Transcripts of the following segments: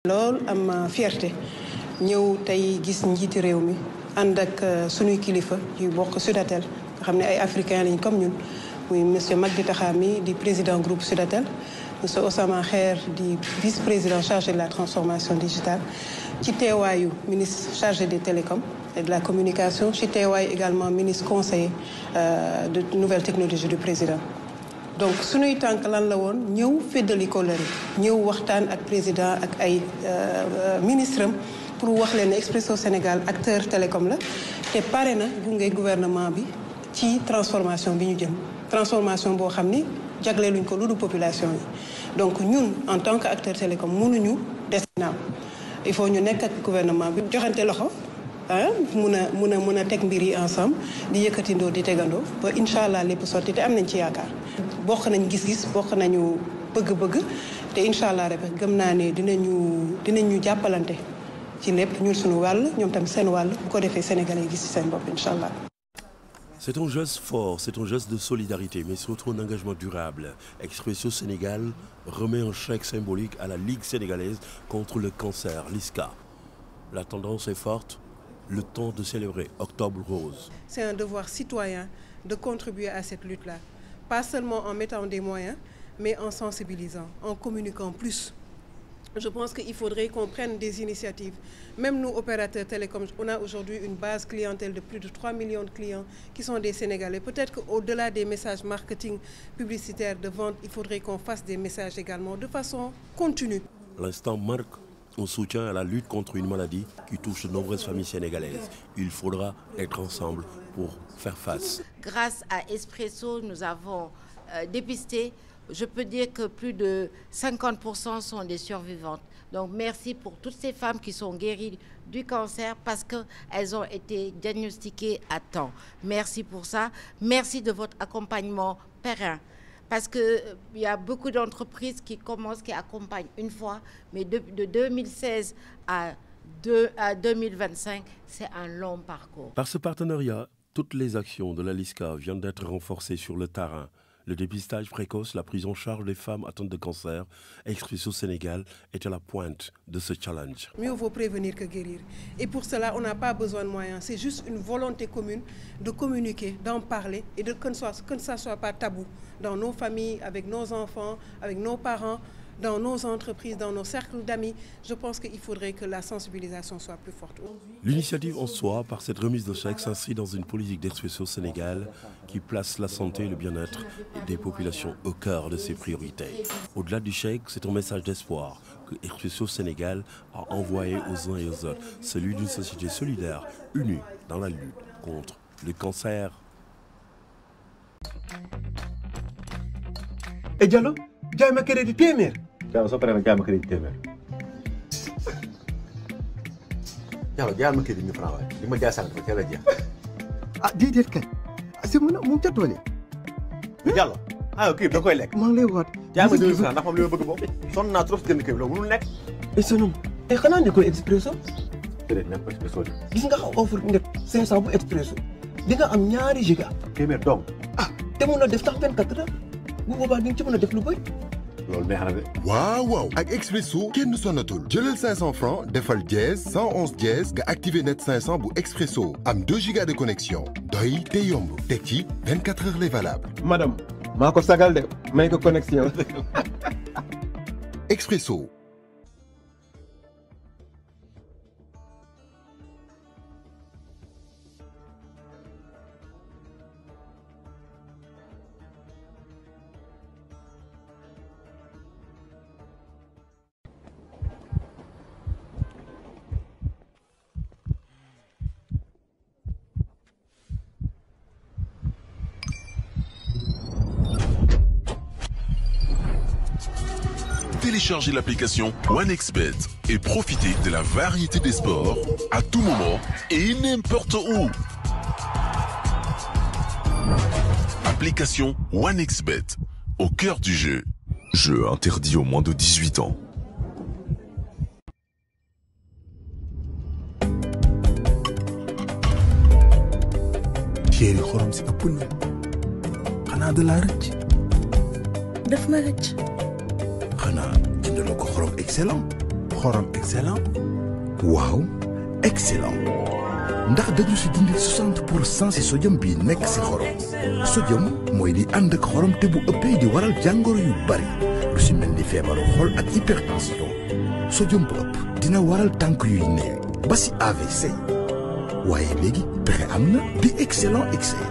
lool am fierté ñëw tey gis njiiti réew mi ànd ak sunuy kilifa yu bokk Sudatel nga xam ne ay africains lañ comme ñun muy monsieur Magdi Taxami di président groupe Sudatel monsieur Osama Kher di vice-président chargé de la transformation digitale ci teewaayu ministre chargé des télécoms et de la communication ci teewaayu également ministre conseiller de nouvelles technologies du président. donc sunuy tànk lan la woon ñëw feddali kóllëre ñëw waxtaan ak président ak ay ministre am pour wax leen ne Expresso Sénégal acteur télécom la te pare na gunge gouvernement bi ci transformation bi ñu jëm transformation boo xam ni jagleeluñ ko lu du population yi donc ñun en tant que acteur télécom mënuñu des ginnaaw il faut ñu nekk ak gouvernement bi joxante loxo mun a teg mbir yi ensemble di yëkkatindoo di tegandoo ba incha allah lépp sotti te am nañ ci yaakaar bokk nañ gis-gis bokk nañu bëgg-bëgg te incha allah rek gëm naa ne dinañu jàppalante ci lépp ñun suñu wàll ñoom tamit seen wàll bu ko defee sénégalais yi gis ci seen bopp incha allah. C'est un geste fort, c'est un geste de solidarité, mais surtout un engagement durable. Expresso Sénégal remet un chèque symbolique à la Ligue sénégalaise contre le cancer, LISCA. La tendance est forte, le temps de célébrer Octobre Rose. C'est un devoir citoyen de contribuer à cette lutte-là, pas seulement en mettant des moyens, mais en sensibilisant, en communiquant plus. Je pense qu'il faudrait qu'on prenne des initiatives. Même nous, opérateurs télécoms, on a aujourd'hui une base clientèle de plus de 3 millions de clients qui sont des Sénégalais. Peut-être qu'au-delà des messages marketing publicitaires de vente, il faudrait qu'on fasse des messages également de façon continue. L'instant marque un soutien à la lutte contre une maladie qui touche de nombreuses familles sénégalaises. Il faudra être ensemble pour faire face. Grâce à Expresso, nous avons dépisté. Je peux dire que plus de 50% sont des survivantes. Donc merci pour toutes ces femmes qui sont guéries du cancer parce qu'elles ont été diagnostiquées à temps. Merci pour ça. Merci de votre accompagnement périn. Parce qu'il y a beaucoup d'entreprises qui accompagnent une fois, mais de 2016 à 2025, c'est un long parcours. Par ce partenariat, toutes les actions de la LISCA viennent d'être renforcées sur le terrain. Le dépistage précoce, la prise en charge des femmes atteintes de cancer, Expresso Sénégal est à la pointe de ce challenge. Mieux vaut prévenir que guérir. Et pour cela, on n'a pas besoin de moyens. C'est juste une volonté commune de communiquer, d'en parler et que ça ne soit pas tabou dans nos familles, avec nos enfants, avec nos parents, dans nos entreprises, dans nos cercles d'amis. Je pense qu'il faudrait que la sensibilisation soit plus forte. L'initiative en soi, par cette remise de chèque, s'inscrit dans une politique d'Expresso Sénégal qui place la santé et le bien-être des populations au cœur de ses priorités. Au-delà du chèque, c'est un message d'espoir que Expresso Sénégal a envoyé aux uns et aux autres, celui d'une société solidaire, unie dans la lutte contre le cancer. Et Diallo, jaay ma crédit téeméer. Diallo soo paree nag jaay ma crédit téeméer. Diallo jaay ma crédit 1000 francs waaye li ma jaay sànq dafa teel a jeex. Ah déedéet kay. si mu ca doole. Diallo kii da koy lekk. maa ngi lay waat. jaay ma 2000 francs ndax moom li ma bëgg moom. sonn naa trop si jënd kii bi loolu mënul nekk. et sonum. xanaa ne ko Expresso. déedéet même pas Expresso de. gis nga xaw offre nga 500 bu Expresso. di nga am ñaari giga. téeméer dong. te mun na def tax 24 heures. bu boobaa di nga ci mën a def lu bëri. loolu neex na de. waaw ak Expresso kenn sonnatul jëlal 500 francs defal dièse 111 dièse nga activé net 500 bu Expresso am 2 gigas de connexion doy te yomb teg ci 24 heures les valables. madame maa ko sagal de may ko connexion. Expresso. Téléchargez l'application OneXBet et profitez de la variété des sports à tout moment et n'importe où. Application OneXBet, au cœur du jeu. Jeu interdit aux moins de 18 ans. chéri xorom si ëpp na xanaa da laa rëcc. daf ma rëcc. xanaa jëndaloo ko xorom excellent xorom excellent. waaw excellent ndax dañu si dindi 60% si sodium bi nekk si xorom. sodium mooy li ànd ak xorom te bu ëppee di waral jàngoro yu bari lu si mel ni feebaru xol ak hypertension. sodium bu ëpp dina waral tànk yuy néew ba si AVC. waaye léegi pexe am na di excellent excès.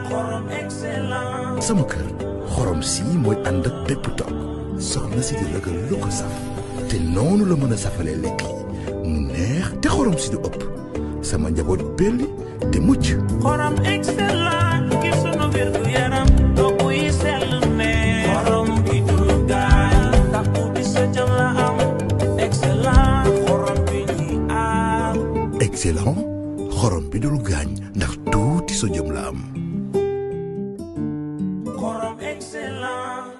sama kër xorom si mooy ànd ak bépp togg soxna si di lëgal lu ko saf te noonu la mën a safalee lekk yi mu neex te xorom si du ëpp sama njaboot belli te mucc. xorom excellent ngir sunu wér gu yaram togg yi sell ne xorom bi dul gaañ ndax bi sa jam la am excellent xorom bi ñuy aar. excellent xorom bi dul gaañ ndax tuuti sodium la am. xorom excellent.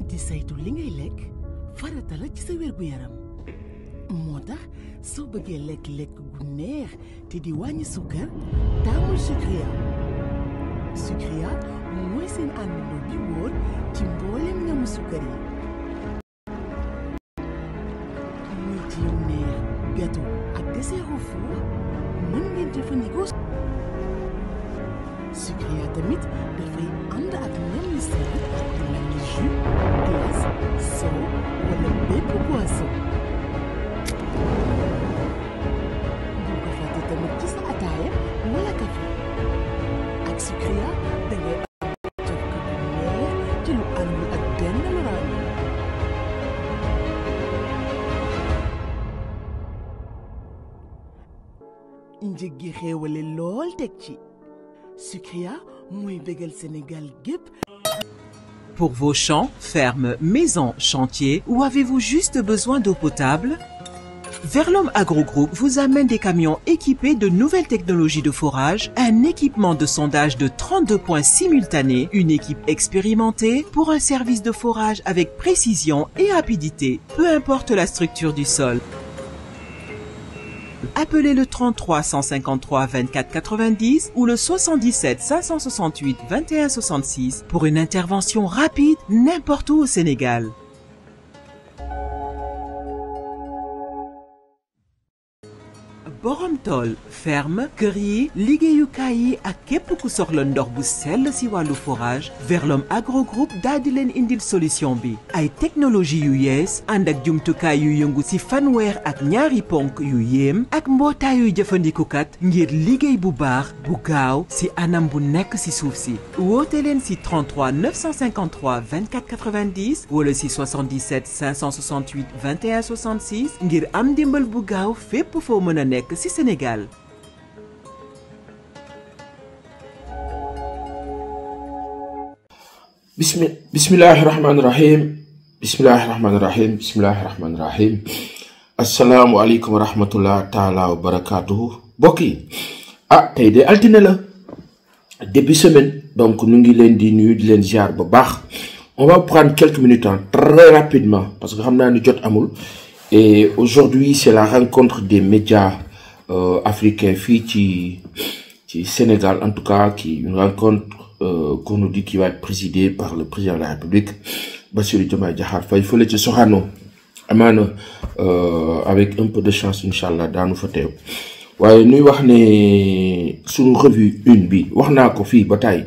di saytu li ngay lekk farata la ci sa wér gu yaram moo tax soo bëggee lekk gu neex te di wàññi sukkar taamul Sucria. Sucria mooy seen àndandoo bi wóor ci mboolem ñamu sukkar yi. muy ci yu neex gâteau ak dessert au four mën ngeen jëfandikoo. Sucria tamit dafay ànd ak ñam yu sell yu mel ni jus, glace, soow wala bépp boisson. bul ko fàtte tamit ci sa ataaya wala café ak Sucria da ngay am cafka bu neex ci lu àndul ak benn loraange. njëg gi xéewale lool teg ci. Sucria mooy bégal Sénégal gépp. Pour vos champs, fermes, maisons, chantiers ou avez-vous juste besoin d'eau potable? Verlom Agrogroup vous amène des camions équipés de nouvelles technologies de forage, un équipement de sondage de 32 points simultanés, une équipe expérimentée pour un service de forage avec précision et rapidité, peu importe la structure du sol. Appelez le 33 153 24 90 ou le 77 568 21 66 pour une intervention rapide n'importe où au Sénégal. Borom Tool ferme kër yi liggéeyukaay yi ak képp ku soxla ndox bu sell si wàllu forage Verlom Agrogroup daal di leen indil solution bi ay technologie yu yees ànd ak jumtukaay yu yëngu si fanweer ak ñaari ponk yu yéem ak mbootaayu jëfandikukat ngir liggéey bu baax bu gaaw si anam bu nekk si suuf si woote leen si 33 953 24 90 wala si 77 568 21 66 ngir am ndimbal bu gaaw fépp foo mën a nekk ci Sénégal. bismillahi rahmani rahim bismillahi rahmani rahim bismillahi rahmani rahim assalaamu aleykum wa rahmatullah taala wa barakatuhu mbokk yi tey de altine la début semaine donc nu ngi leen di nuyu di leen ziar bu baax on va prendre quelques minutes très rapidement parce que xam naa ni jot amul et aujourd'hui c'est la rencontre des médias africains fii ci Sénégal en tout cas qui une rencontre qu'on nous dit qui va être présidée par le président de la République Bassirou Diomaye Diakhar Faye fële ci Sorano amaana avec un peu de chance inchallah daanu fa teew waaye nuy wax ne suñu revue une bi wax naa ko fii ba tey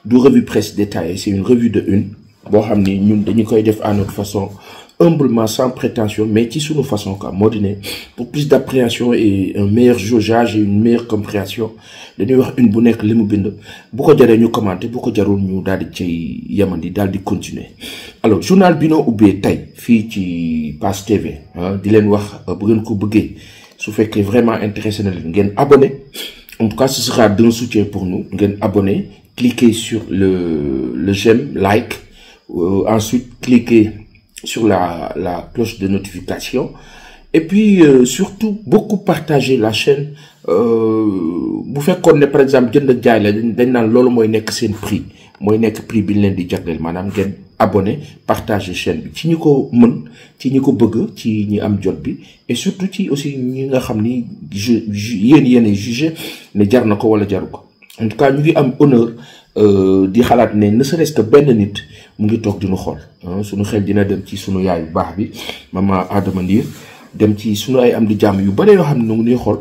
du revue presse détaillée c'est une revue de une boo xam ni ñun dañu koy def à notre façon humblement sans prétention mais ci suñu façon quoi moo di ne pour plus d'appréhension et un meilleur jaugeage et une meilleure compréhension dañuy wax une bu nekk li mu bind bu ko jaree ñu commenter bu ko jarul ñu daal di cay yemandi daal di continuer alors journal bi noo ubbee tey fii ci Pass TV di leen wax bu ngeen ko bëggee su fekkee vraiment intéressé na leen ngeen abonné en tout cas ce sera d'un soutien pour nous ngeen abonné cliquez sur le j'aime like ensuite cliquez sur la cloche de notification et puis surtout beaucoup partager la chaîne bu fekkoon ne par exemple jënd ak jaay la dañ naan loolu mooy nekk seen prix mooy nekk prix bi ñu leen di jagleel maanaam ngeen abonné partager chaîne bi ci ñi ko mën ci ñi ko bëgg ci ñi am jot bi et surtout ci aussi ñi nga xam ni yéen jugé ne jar na ko wala jaru ko en tout cas ñu ngi am honneur di xalaat ne ne serait-ce que benn nit mu ngi toog dinu xool suñu xel dina dem ci sunu yaay bu baax bi maman Adama Ndir dem ci sunu ay am di jàmm yu bare yoo xam ne ñu ngi xool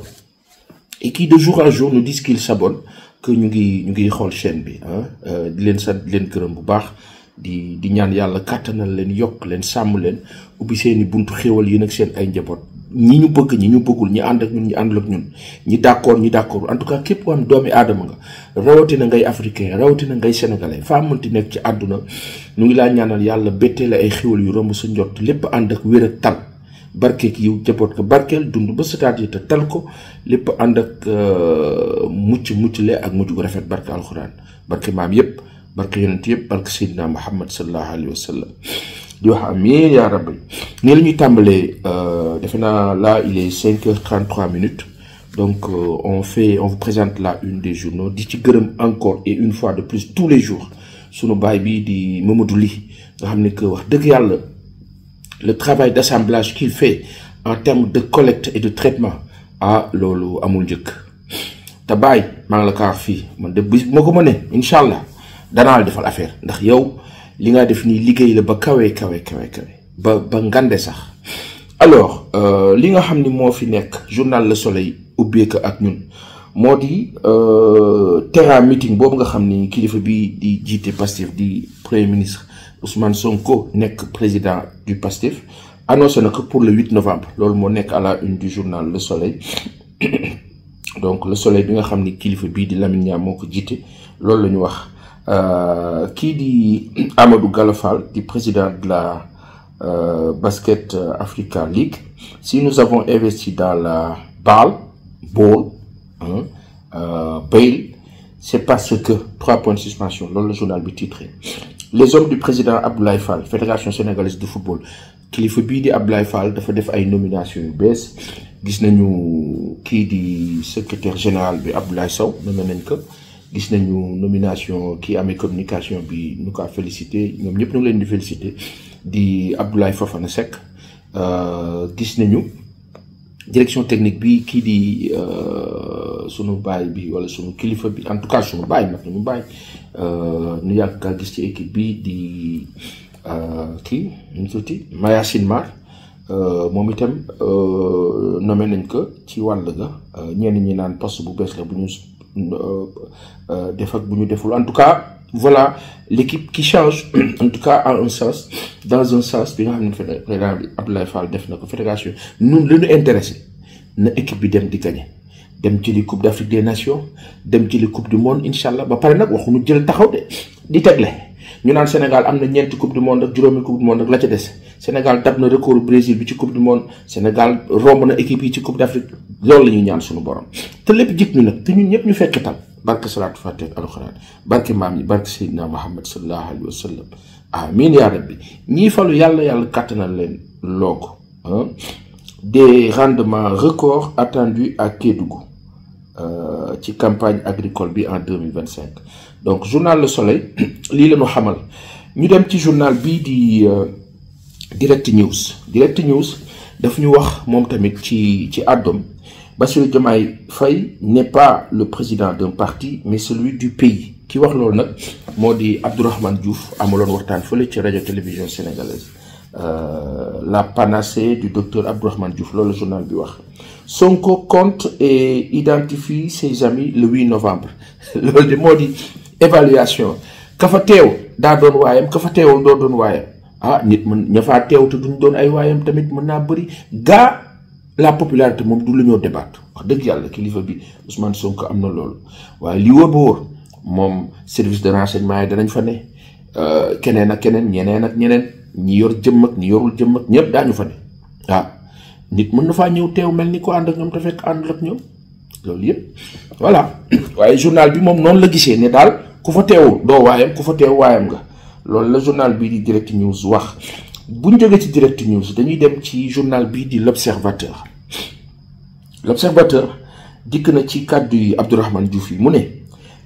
et qui de jour en jour nous disent qu'ils s'abonnent que ñu ngi xool chaîne bi di leen sant di leen gërëm bu baax di ñaan yàlla kàttanal leen yokk leen sàmm leen ubbi seeni buntu xéwal yi nag seen ay njaboot ñi ñu bëgg ñi ñu bëggul ñi ànd ak ñun ñi àndul ak ñun ñi d'accord ñi d'accord en tout cas képp ku am doomi aadama nga rawatina ngay africain rawatina ngay sénégalais faa mënti nekk ci àdduna ñu ngi laa ñaanal yàlla bettee la ay xéwal yu romb sa njott lépp ànd ak wér ak tal barkeek yiw jaboot ko barkeel dund ba c'est-à-dire te tal ko lépp ànd ak mucc le ak mujj gu rafet barke alxuraan barke maam yépp barke yonent yépp barke Seydina Muhammad sallallahu alayhi wa sallam di wax amiin yaa rabbi nii la ñuy tàmbalee defe naa là il est 5h33 minutes donc on vous présente la une des journaux di ci gërëm encore et une fois de plus tous les jours sunu baay bi di Mamadou Ly nga xam ne que wax dëgg yàlla le travail d'assemblage qu'il fait en termes de collecte et de traitement loolu amul njëkk te baay maa ngi la kaa wax fii man de bis moo ko mënee incha allah danaa la defal affaire ndax yow li nga def nii liggéey la ba kawe ba ngande sax alors li nga xam ni moo fi nekk journal Le Soleil ubbeeka ak ñun moo di terrain meeting boobu nga xam ni kilifa bi di jiite Pastef di premier ministre Ousmane Sonko nekk président du Pastef annoncé na que pour le 8 novembre loolu moo nekk à la une du journal Le Soleil donc Le Soleil bi nga xam ni kilifa bii di Lamine Niang moo ko jiite loolu la ñu wax kii di Amadou Gallo Fall di président de la Basket Africa League si nous avons investi dans la ball c'est parce que 3 points de suspension loolu la journal bi titré les hommes du président Abdoulaye Fall fédération sénégalaise de football kilifa bii di Abdoulaye Fall dafa def ay nomination yu bees gis nañu kii di secrétaire général bi Abdoulaye Sow nommé nañ ko gis nañu nomination kii amee communication bi ñu ko félicité ñoom ñëpp ñu ngi leen di félicité di Abdoulaye Fofana Seck gis nañu direction technique bi kii di sunu baay bi wala sunu kilifa bi en tout cas sunu baay nag ñu baay ñu yàgg kaa gis ci équipe bi di kii ñu tuuti Mayacine Mar moom itam nommé nañ ko ci wàll ga ñenn ñi naan poste bu bees la bu ñu def ak bu ñu deful en tout cas voilà l'équipe qui change en tout cas en un sens dans un sens bi nga xam ne président bi Abdoulaye Fall def na ko fédération ñun li ñu intéressé na équipe bi dem di gagner dem jëli coupe d'Afrique des nations dem jëli coupe du monde incha allah ba pare nag waxuñu jël taxaw de di tegle ñu naan Sénégal am na ñeenti coupe du monde ak juróomi coupe du monde ak la ca des Sénégal dab na record Brésil bi ci coupe du monde Sénégal romb na équipe yi ci coupe d'Afrique loolu la ñuy ñaan suñu borom te lépp jik ñu nag te ñun ñëpp ñu fekk tam barke salaatu fatiha alxuraan barke maam yi barke Seydina Muhammad sallallahu alayhi wa sallam amin yaa rabbi ñii falu yàlla kàttanal leen loogu des rendements records attendus à Kédougou ci campagne agricole bi en 2025 donc journal Le Soleil lii la ñu xamal ñu dem ci journal bii di Direct News daf ñu wax moom tamit ci àddoom Bassirou Diomaye Faye n'est pas le président d'un parti mais celui du pays ki wax loolu nag moo di Abdourahmane Diouf amaloon waxtaan fële ci radio télévision sénégalaise la panacée du docteur Abdourahmane Diouf loolu la journal bi wax Sonko compte et identifie ses amis le 8 novembre loolu de moo di évaluation ka fa teew daa doon waayam ka fa teewul doo doon waayam nit mën ña faa teew te duñ doon ay waayam tamit mën naa bëri gaa la popularité moom du lu ñoo débattre wax dëgg yàlla kilifa bi Ousmane Sonko am na loolu waaye li wóor ba wóor moom service de renseignement yi danañ fa ne keneen ak keneen ñeneen ak ñeneen ñi yor jëmm ak ñi yorul jëmm ak ñëpp daañu fa ne nit mën na faa ñëw teew mel ni ko ànd ak ñoom te fekk àndul ak ñoom loolu yëpp voilà waaye journal bi moom noonu la gisee ne daal ku fa teewul doo waayam ku fa teew waayam nga loolu la journal bii di Direct News wax bu ñu jógee ci Direct News dañuy dem ci journal bii di L'Observateur dikk na ci kàddu yi Abdourahmane Diouf yi mu ne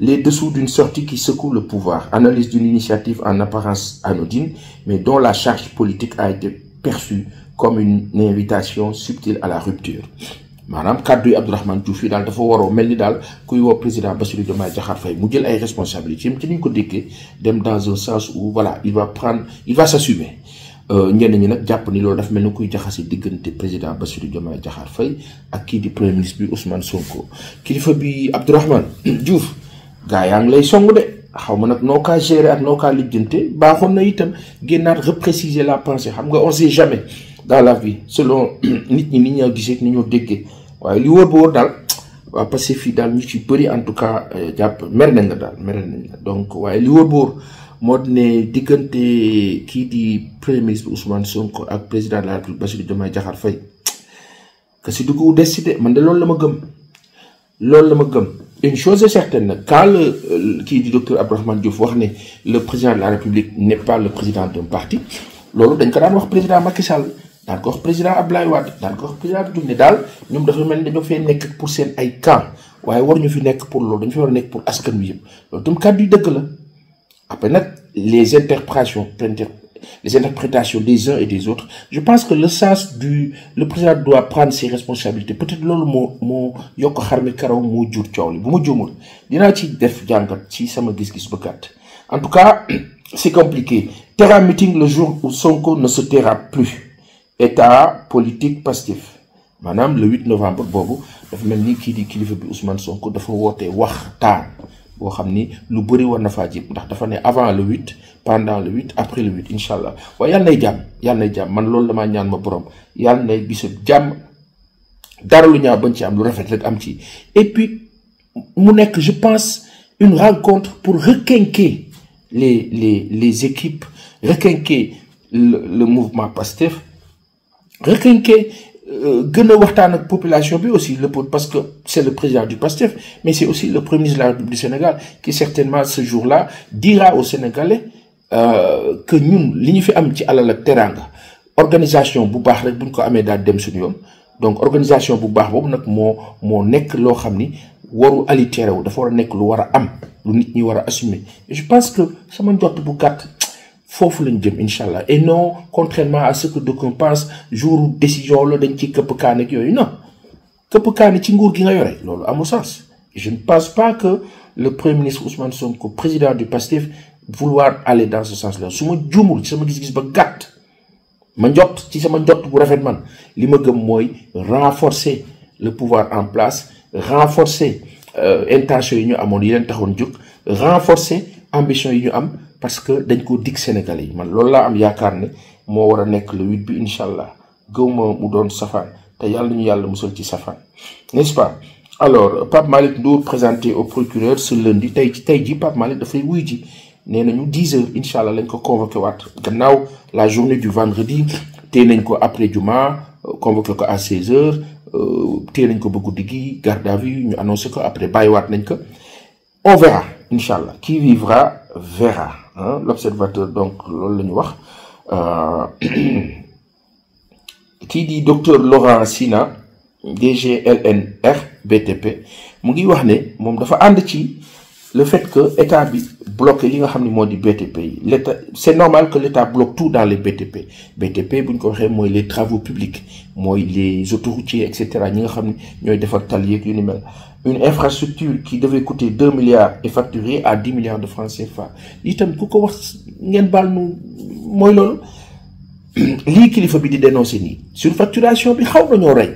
les dessous d'une sortie qui secoue le pouvoir analyse d'une initiative en apparence anodine mais dont la charge politique a été perçue comme une invitation subtile à la rupture maanaam kàddu yi Abdourahmane Diouf yi daal dafa waroo mel ni daal kuy woo président Bassirou Diomaye Diakhar Faye mu jël ay responsabilités ci niñ ko déggee dem dans un sens où voilà il va s'assumer ñenn ñi nag jàpp ni loolu dafa mel ni kuy jaxase diggante président Bassirou Diomaye Diakhar Faye ak kii di premier ministre bi Ousmane Sonko kilifa bi Abdourahmane Diouf gaa yaa ngi lay song de xaw ma nag noo kaa gérer ak noo kaa lijjante baaxoon na itam génnaat repréciser la pensée xam nga on sait jamais dans la vie selon nit ñi ni ñoo gisee ni ñoo déggee waaye li wóor ba wóor daal waa passé fii daal ñu ci bëri en tout cas jàpp mer nañ la daal mer nañ la donc waaye li wóor ba wóor moo ne diggante kii di premier ministre Ousmane Sonko ak président de la République Bassirou Diomaye Diakhar Faye que si dugg décidé man de loolu la ma gëm une chose est certaine nag quand le kii di docteur Abdourahmane Diouf wax ne le président de la République n'est pas le président d'un parti loolu dañ ko daan wax président Macky Sall daan ko wax président Abdoulaye Wade daan ko wax président Abdou Diouf ne daal ñoom dafa mel ni dañoo fee nekk pour seen ay camp waaye waruñu fi nekk pour loolu dañu fi war a nekk pour askan wi yëpp loolu tam kàddu yu dëgg la après nag les interprétations des uns et des autres je pense que le sens le président doit prendre ses responsabilités peut-être loolu moo yokk xar mi karaw moo jur coow li bu ma juumul dinaa ci def jàngat ci sama gis-gis ba gàtt en tout cas c'est compliqué Terra meeting le jour où Sonko ne se taira plus état politique Pastef maanaam le 8 novembre boobu dafa mel ni kii di kilifa bi Ousmane Sonko dafa woote waxtaan boo xam ni lu bëri war na faa jëm ndax dafa ne avant le 8 pendant le 8 après le 8 incha allah waaye yàlla nay jàmm man loolu damaa ñaan ma borom yàlla nay bisub jàmm dara lu ñaaw bañ ci am lu rafet rek am ci et puis mu nekk je pense une rencontre pour requinquer les équipes requinquer le mouvement Pastef requinquer gën a waxtaan ak population bi aussi parce que c'est le président du PASTEF mais c'est aussi le premier ministre de la République du Sénégal qui certainement ce jour-là dira aux Sénégalais que ñun li ñu fi am ci alal ak teraanga organisation bu baax rek buñ ko amee daal dem suñu yoon donc organisation bu baax boobu nag moo nekk loo xam ni waru allitérer wu dafa war a nekk lu war a am lu nit ñi war a assumer et je pense que sama njort bu gàtt foofu lañ jëm incha allah et non contrairement à ce que d'aucuns pensent jour décision la dañ ci këpp kaane ak yooyu non këpp kaane ci nguur gi nga yore loolu amul sens je ne pense pas que le premier ministre Ousmane Sonko président du PASTEF vouloir aller dans ce sens là su ma juumul ci sama gis-gis ba gàtt ma njott ci sama njott bu rafet man li ma gëm mooy renforcer le pouvoir en place renforcer intention yi ñu amoon yi leen taxoon jóg renforcer ambition yi ñu am parce que dañ ko dig Sénégalais yi man loolu laa am yaakaar ne moo war a nekk le 8 bi incha allah gëw ma mu doon safaan te yàlla ñu yàlla musal ci safaan n'est-ce pas alors Pape Malick Ndour présenté au procureur ce lundi tey ji Pape Malick dafay wuy ji nee nañu 10 heures incha allah lañ ko convoqué waat gannaaw la journée du vendredi tey nañ ko après juma convoqué ko à 16 heures tey nañ ko ba guddi gi garde à vue ñu annoncé ko après bàyyiwaat nañ ko on verra incha allah qui vivra verra l'observateur donc loolu la ñu wax kii di docteur Laurent Sina DG LNR BTP mu ngi wax ne moom dafa ànd ci le fait que état bi bloqué li nga xam ne moo di BTP yi l'état c'est normal que l'état bloque tout dans les BTP bu ñu ko waxee mooy les travaux publics mooy les autoroutiers et cetera ñi nga xam ne ñooy defar tali yeeg yu ni mel une infrastructure qui devait coûter 2 milliards est facturée à 10 milliards de francs CFA lii tam ku ko wax ngeen baal nu mooy loolu lii kilifa bi di dénoncer nii surfacturation bi xaw nañoo rey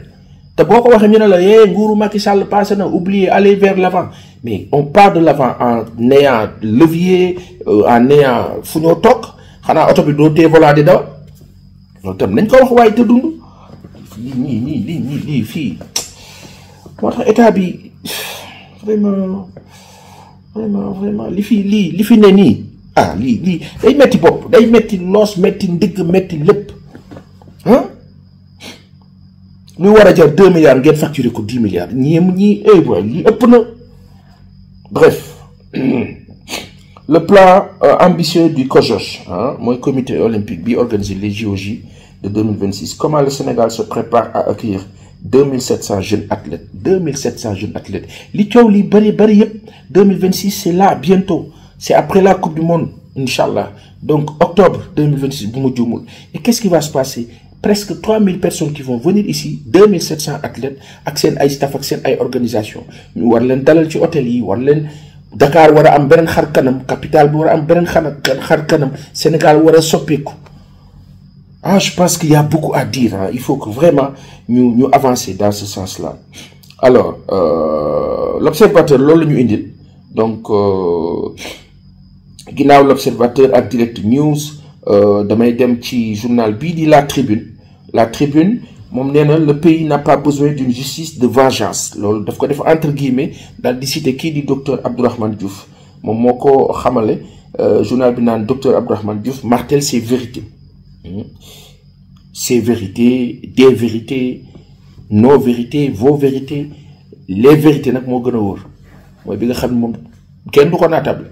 te boo ko waxee ñu ne la nguuru Macky Sall passé na oublier aller vers l'avant mais on part de l'avant en ayant levier en ayant fu ñoo toog xanaa oto bi doo tee volant di daw loolu tam nañ ko wax waaye te dund lii fii moo tax état bi vraiment li fi ne nii lii day metti bopp day metti loos metti ndigg metti lépp luy war a jar 2 milliards ngeen facturé ko 10 milliards ñii boy lii ëpp na bref le plan ambitieux du COJOS mooy comité olympique bi organise les JOJ de 2026 comment le Sénégal se prépare à accueillir 2700 jeunes athlètes li coow li bëri yëpp 2026 c'est là bientôt c'est après la coupe du monde inchallah donc octobre 2026 bu ma juumul et qu'est-ce qui va se passer presque 3000 personnes qui vont venir ici 2700 athlètes ak seen ay staff ak seen ay organisation ñu war leen dalal ci hôtel yi war leen Dakar war a am beneen xar kanam capitale bi war a am beneen xar kanam Sénégal war a soppeeku. Ah, je pense qu'il y a beaucoup à dire, hein. Il faut que vraiment nous avancer dans ce sens-là. Alors, l'observateur, lolo ñu indil. Donc, ginaaw l'observateur ak Direct News, damay dem ci journal bii di La Tribune. La Tribune, moom nee na le pays n'a pas besoin d'une justice de vengeance. Loolu daf ko def entre guillemets daal di citer kii di docteur Abdourahmane Diouf. Moom moo ko xamale journal bi naan docteur Abdourahmane Diouf martèle ses vérités. Ces vérités, des vérités, nos vérités, vos vérités, les vérités nak mo gëna wóor moy bi nga xam mom kenn du ko natable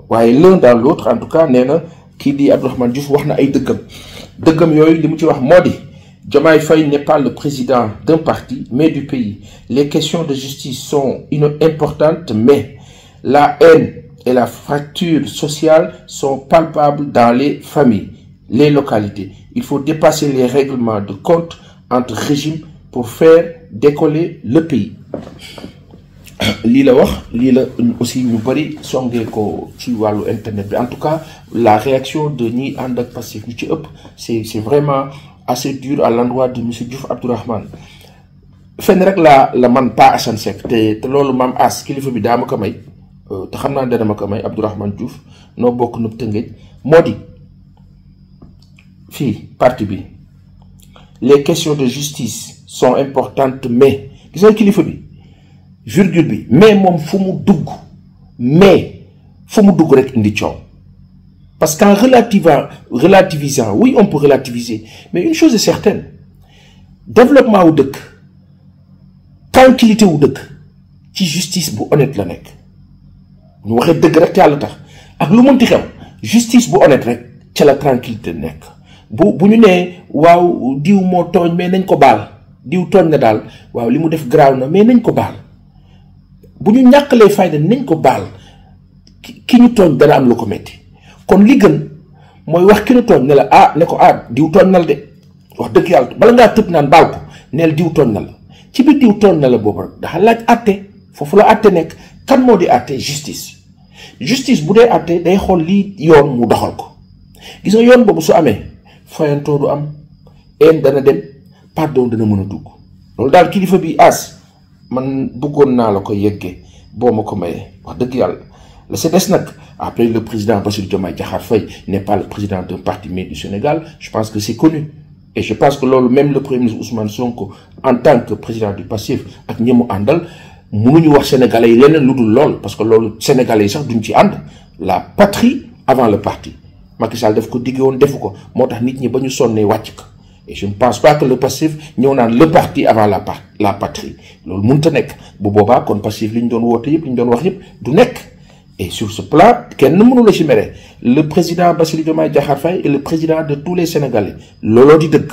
waye l'un dans l'autre en tout cas néna ki di Abdourahmane Diouf waxna ay dëggam yoy limu ci wax modi Diomaye Faye n'est pas le président d'un parti mais du pays. Les questions de justice sont importantes mais la haine et la fracture sociale sont palpables dans les familles, les localités. Il faut dépasser les règlements de compte entre régimes pour faire décoller le pays. Lii la wax lii la aussi ñu bari songé ko ci walu internet bi. En tout cas, la réaction de ñi ànd ak Pastef ñu ci ëpp c'est vraiment assez dur à l'endroit de monsieur Diouf Abdourahmane. Fenn rek la man pas Assane Seck te loolu maam as kilifa bi daa ma ko may te xam naa dana ma ko may Abdourahmane Diouf noo bokk nëb Tëngéej moo di fii parti bi les questions de justice sont importantes mais gis nga kilifa bi virgule bi mais moom fu mu dugg rek indi coow parce qu'en relativisant oui on peut relativiser mais une chose est certaine développement wu dëkk tranquillité wu dëkk ci justice bu honnête la nekk ñu waxee dëgg rek yàlla tax ak lu mënti xew justice bu honnête rek ca la tranquillité nekk bu ñu nee waaw diw moo tooñ mais nañ ko baal diw tooñ na daal waaw li mu def garaaw na mais nañ ko baal bu ñu ñàkkalee fayda nañ ko baal ki ñu tooñ dana am lu ko metti kon li gën mooy wax ki ñu tooñ ne la ne ko diw tooñ na la de wax dëgg yàlla bala ngaa tëb naan baal ko neel diw tooñ na la ci biir diw tooñ na la boobu rek dafa laaj àtte foofu la àtte nekk kan moo di àtte justice bu dee àtte day xool lii yoon mu doxal ko gis nga yoon boobu su amee fayantoo du am een dana dem pardon dana mën a dugg loolu daal kilifa bi man bëggoon naa la ko yeggee boo ma ko mayee wax dëgg yàlla la c'est des nag après le président Bassirou Diomaye Diakhar Faye n'est pas le président d'un parti mais du Sénégal je pense que c'est connu et je pense que loolu même le premier ministre Ousmane Sonko en tant que président du Pastef ak ñi mu àndal mënuñu wax sénégalais yi leneen lu dul lool parce que loolu sénégalais yi sax duñ ci ànd la patrie avant le parti Macky Sall daf ko digge woon defu ko moo tax nit ñi ba ñu sonnee wàcc ko et je ne pense pas que le Pastef ñëw naan le parti avant la patrie loolu mënta nekk bu boobaa kon Pastef li ñu doon woote yëpp li ñu doon wax yëpp du nekk et sur ce plan kenn mënu la ci mere le président Bassirou Diomaye Diakhar Faye est le président de tous les Sénégalais looloo di dëgg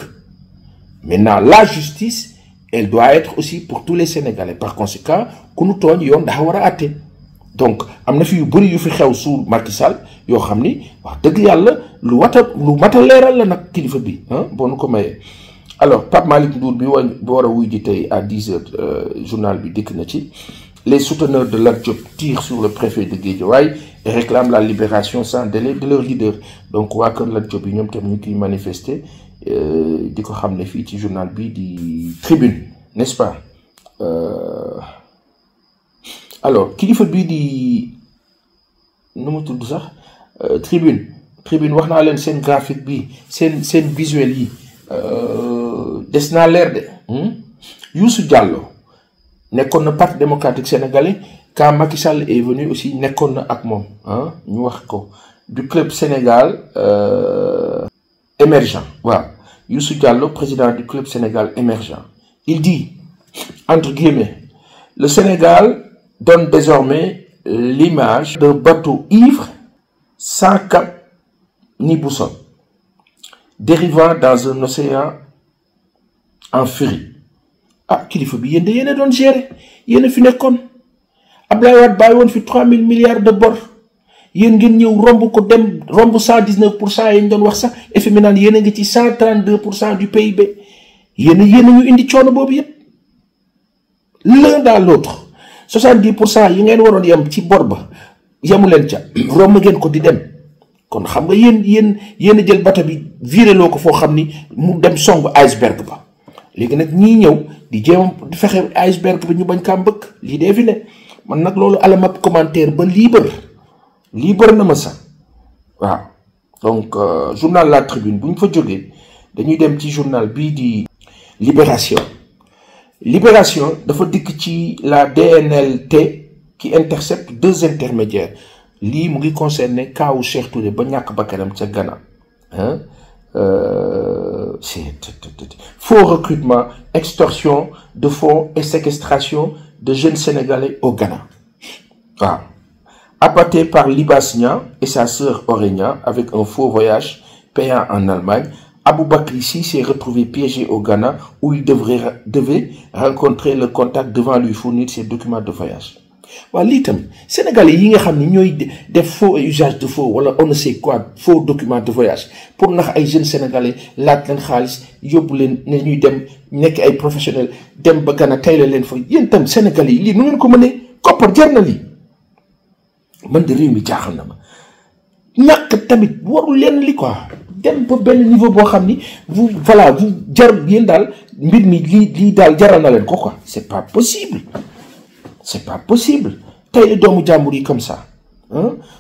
maintenant la justice elle doit être aussi pour tous les Sénégalais par conséquent ku nu tooñ yoon dafa war a àtte donc am na fi yu bëri yu fi xew sous Macky Sall yoo xam ni wax dëgg yàlla lu mat a leeral la nag kilifa bi boo nu ko mayee alors Pape Malick Ndour bi war a wuy ji tey à 10h journal bi dikk na ci les souteneurs de Lat Diop tirent sur le préfet de Guédiawaye et réclament la libération sans délai de leur leader donc waa kër Lat Diop yi ñoom tam ñu kiy manifester di ko xam ne fii ci journal bi di Tribune n'est-ce pas alors kilifa bii di nu mu tudd sax Tribune wax naa leen seen graphique bi seen visuel yi des naa leer de Youssou Diallo nekkoon na parti démocratique sénégalais quand Macky Sall est venu aussi nekkoon na ak moom ñu wax ko du club Sénégal émergent waaw Youssou Diallo président du club Sénégal émergent il dit entre guillemets le Sénégal donne désormais l'image d'un bateau ivre sans cap ni boussole dérivant dans un océan en furie kilifa bi yéen a doon gérer yéen a fi nekkoon Abdoulaye Wade bàyyi woon fi 3000 milliards de bor yéen ngeen ñëw romb ko dem romb 119% yi ñu doon wax sax FMI naan yéen a ngi ci 132% du PIB yéen ñu indi coono boobu yëpp l'un dans l'autre 70% yi ngeen waroon yem ci bor ba yemu leen ca romb ngeen ko di dem kon xam nga yéen a jël bato bi viré loo ko foo xam ni mu dem song iceberg ba léegi nag ñii ñëw di jéem di fexe iceberg bi ñu bañ kaa mbëkk lii dee fi ne man nag loolu alamab commentaire ba libre na ma sax waaw donc journal La Tribune bu ñu fa jógee dañuy dem ci journal bii di Libération dafa dikk ci la DNLT qui intercepte 2 intermédiaires lii mu ngi concerné kaawu Cheikh Touré ba ñàkk bakkanam ca Ghana faux recrutement, extorsion de fonds et séquestration de jeunes Sénégalais au Ghana. Ah. Appâté par Libasnia et sa sœur Orenia avec un faux voyage payant en Allemagne, Aboubakri Sy s'est retrouvé piégé au Ghana où il devait rencontrer le contact devant lui fournir ses documents de voyage. Wa li tam Sénégalais yi nga xamni ñoy def faux usage de faux wala on ne sait quoi faux documents de voyage pour nax ay jeunes Sénégalais laaj leen xaalis yóbbu leen ne ñuy dem nekk ay professionnels dem ba Ghana tay la leen fa yéen tam Sénégalais yi lii nu ngeen ko mënee koppar jar na lii man de réew mi jaaxal na ma ñàkk tamit warul leen li quoi dem ba benn niveau boo xam ni vous jar yéen daal mbir mi lii daal jaral na leen ko quoi c'est pas possible. C'est pas possible. Taille le doomu jàmbur yi comme ça.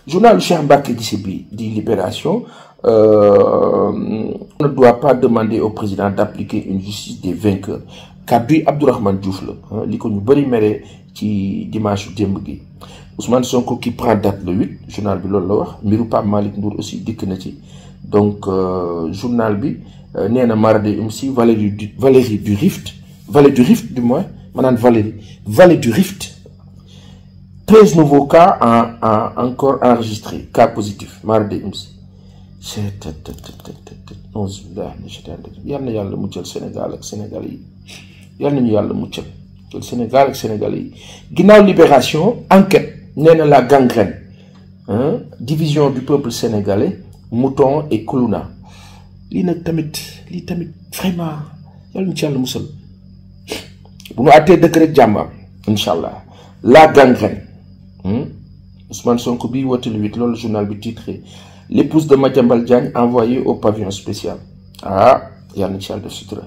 Journal Cheikh Mbacké Guissé bi di Libération on ne doit pas demander au président d'appliquer une justice des vainqueurs. Kaddu Abdourahmane Diouf la li ko ñu bëri mere ci dimanche démb gi. Ousmane Sonko qui prend date le 8 journal bi loolu la wax mbiru Pape Malick Ndour aussi dikk na ci donc journal bi nee na Maradi aussi vallée du Rift du moins maanaam vallée du Rift 13 nouveaux cas encore enregistrés cas positifs mardi imsi yal na yàlla muccal Sénégal ak Sénégalais yi yal nañu yàlla muccal Sénégal ak Sénégalais yi ginnaaw Libération enquête nee na la gangrène division du peuple sénégalais mouton et clouna lii tamit vraiment yàlla ñu ci yàlla musal bu ñu àttee dëkk rek jàmm am inchallah la gangrène Ousmane Sonko bi woote le 8 loolu journal bi titré l'épouse de Madiambal Diagne envoyée au pavillon spécial yàlla na ci yàlla def sutura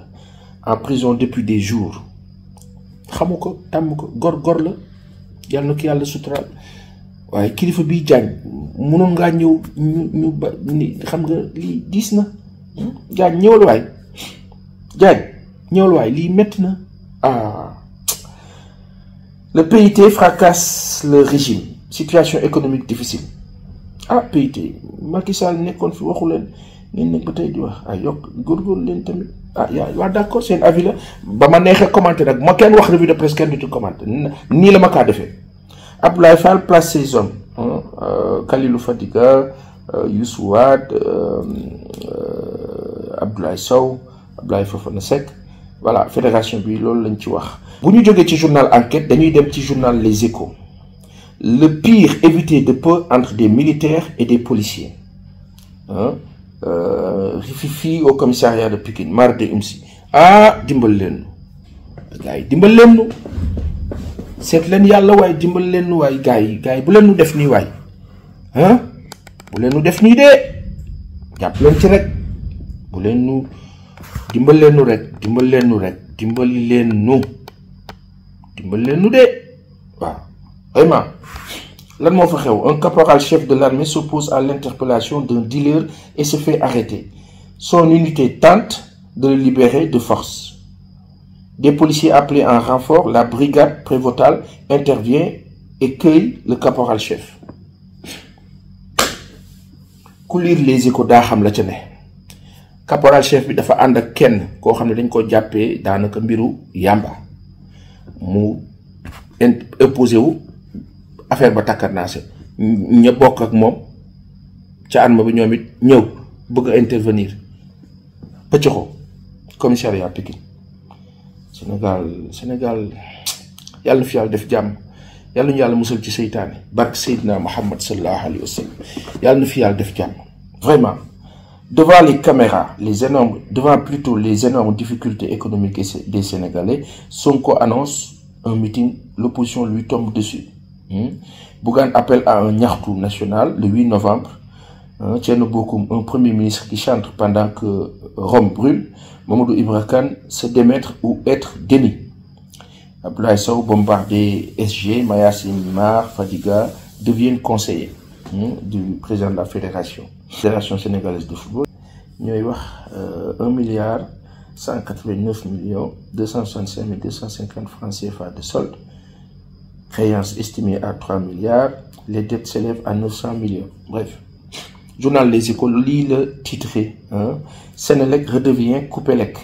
en prison depuis des jours xamu ko tàmm ko gor la yàlla na ko yàlla suturaal waaye kilifa bi Diagne mënoon ngaa ñëw ñu ba ni xam nga lii diis na Diagne ñëwal waay lii métti na le PIT fracasse le régime situation économique difficile PIT Macky Sall nekkoon fi waxu leen ngeen nekk ba tey di wax yokk góorgóorlu leen tamit waa d'accord seen avis la ba ma neexee commenter nag ma kenn wax revue de presse kenn du ci commenter nii la ma kaa defee Abdoulaye Fall place ses hommes Kalilou Fadiga Youssou Wade Abdoulaye Sow Abdoulaye Fofana Seck voilà fédération bi loolu lañ ci wax. bu ñu jógee ci journal Enquête dañuy dem ci journal Les Échos le pire évité de peu entre des militaires et des policiers fii au commissariat de Pikine mardi umsi dimbal leen gars yi dimbal leen nu seet leen yàlla waaye dimbal leen nu waay gars yi bu leen nu def nii waay bu leen nu def nii de jàpp leen ci rek bu leen nu dimbal leen nu rek dimbali leen nu de waaw vraiment lan moo fa xew un caporal chef de l'armée s'oppose à l'interpellation d'un dealer et se fait arrêter son unité tente de le libérer de force des policiers appelés en renfort la brigade prévôtale intervient et cueille le caporal chef ku lire Les Échos daa xam la ca ne caporal chef bi dafa ànd ak kenn koo xam ne dañ ko jàppee daanaka mbiru yàmba mu opposé wu affaire ba takkarnaase ña bokk ak moom ca arme bi ñoom it ñëw bëgg a intervenir pëccoxoo commissariat Pikine Sénégal yàlla na fi yàlla def jàmm yàlla ñu yàlla musal ci seytaane barke Seydina Muhammad sallallahu alayhi wa sallam yàlla na fi yàlla def jàmm vraiment devant les caméras devant plutôt les énormes difficultés économiques des Sénégalais, Sonko annonce un meeting, l'opposition lui tombe dessus. Bougane appelle à un ñaxtu national le 8 novembre. Thierno Bocoum, un premier ministre qui chante pendant que Rome brûle. Mamadou Ibra Kane se démettre ou être déni. Abdoulaye Sow bombardé SG, Mayacine Mar, Fadiga deviennent conseillers du président de la Fédération sénégalaise de football. Nous avons 1,189,265,250 francs CFA de solde. Créances estimées à 3 milliards. Les dettes s'élèvent à 900 millions. Bref. Journal Les Échos lit le titré. Sénélec redevient Coupélec.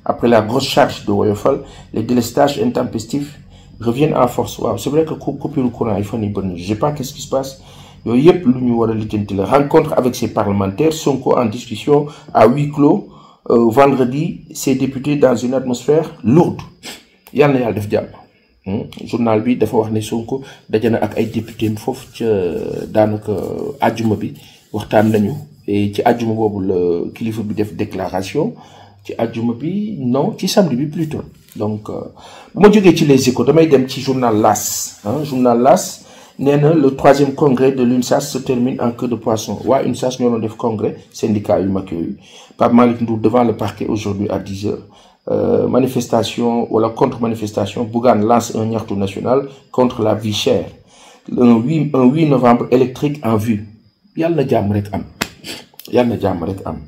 Après la grosse charge de Woyofal, les délestages intempestifs reviennent en force. Wow, c'est vrai que couper le courant, il faut une bonne. Je ne sais pas qu'est-ce qui se passe. La rencontre avec ses parlementaires, Sonko en discussion à huis clos vendredi, ses députés dans une atmosphère lourde. Yalla yalla def jamm. Journal bi dafa wax né Sonko dajana ak ay députés fofu ci danaka aljuma bi waxtaan nañu et ci aljuma bobu le kilifa bi def déclaration ci aljuma bi non ci samedi bi plutôt. Donc buma joggé ci les Échos damay dem ci journal L'As, journal L'As. Le 3e congrès de l'UNSAS se termine en queue de poisson. UNSAS nous avons des congrès, syndicat UMAKEU. Pape Malick Ndour devant le parquet aujourd'hui à 10h. Manifestation ou la contre-manifestation, Bougane lance un ñaxtu national contre la vie chère. Un 8 novembre électrique en vue. Yalla na jàmm rek am. Yalla na jàmm rek am.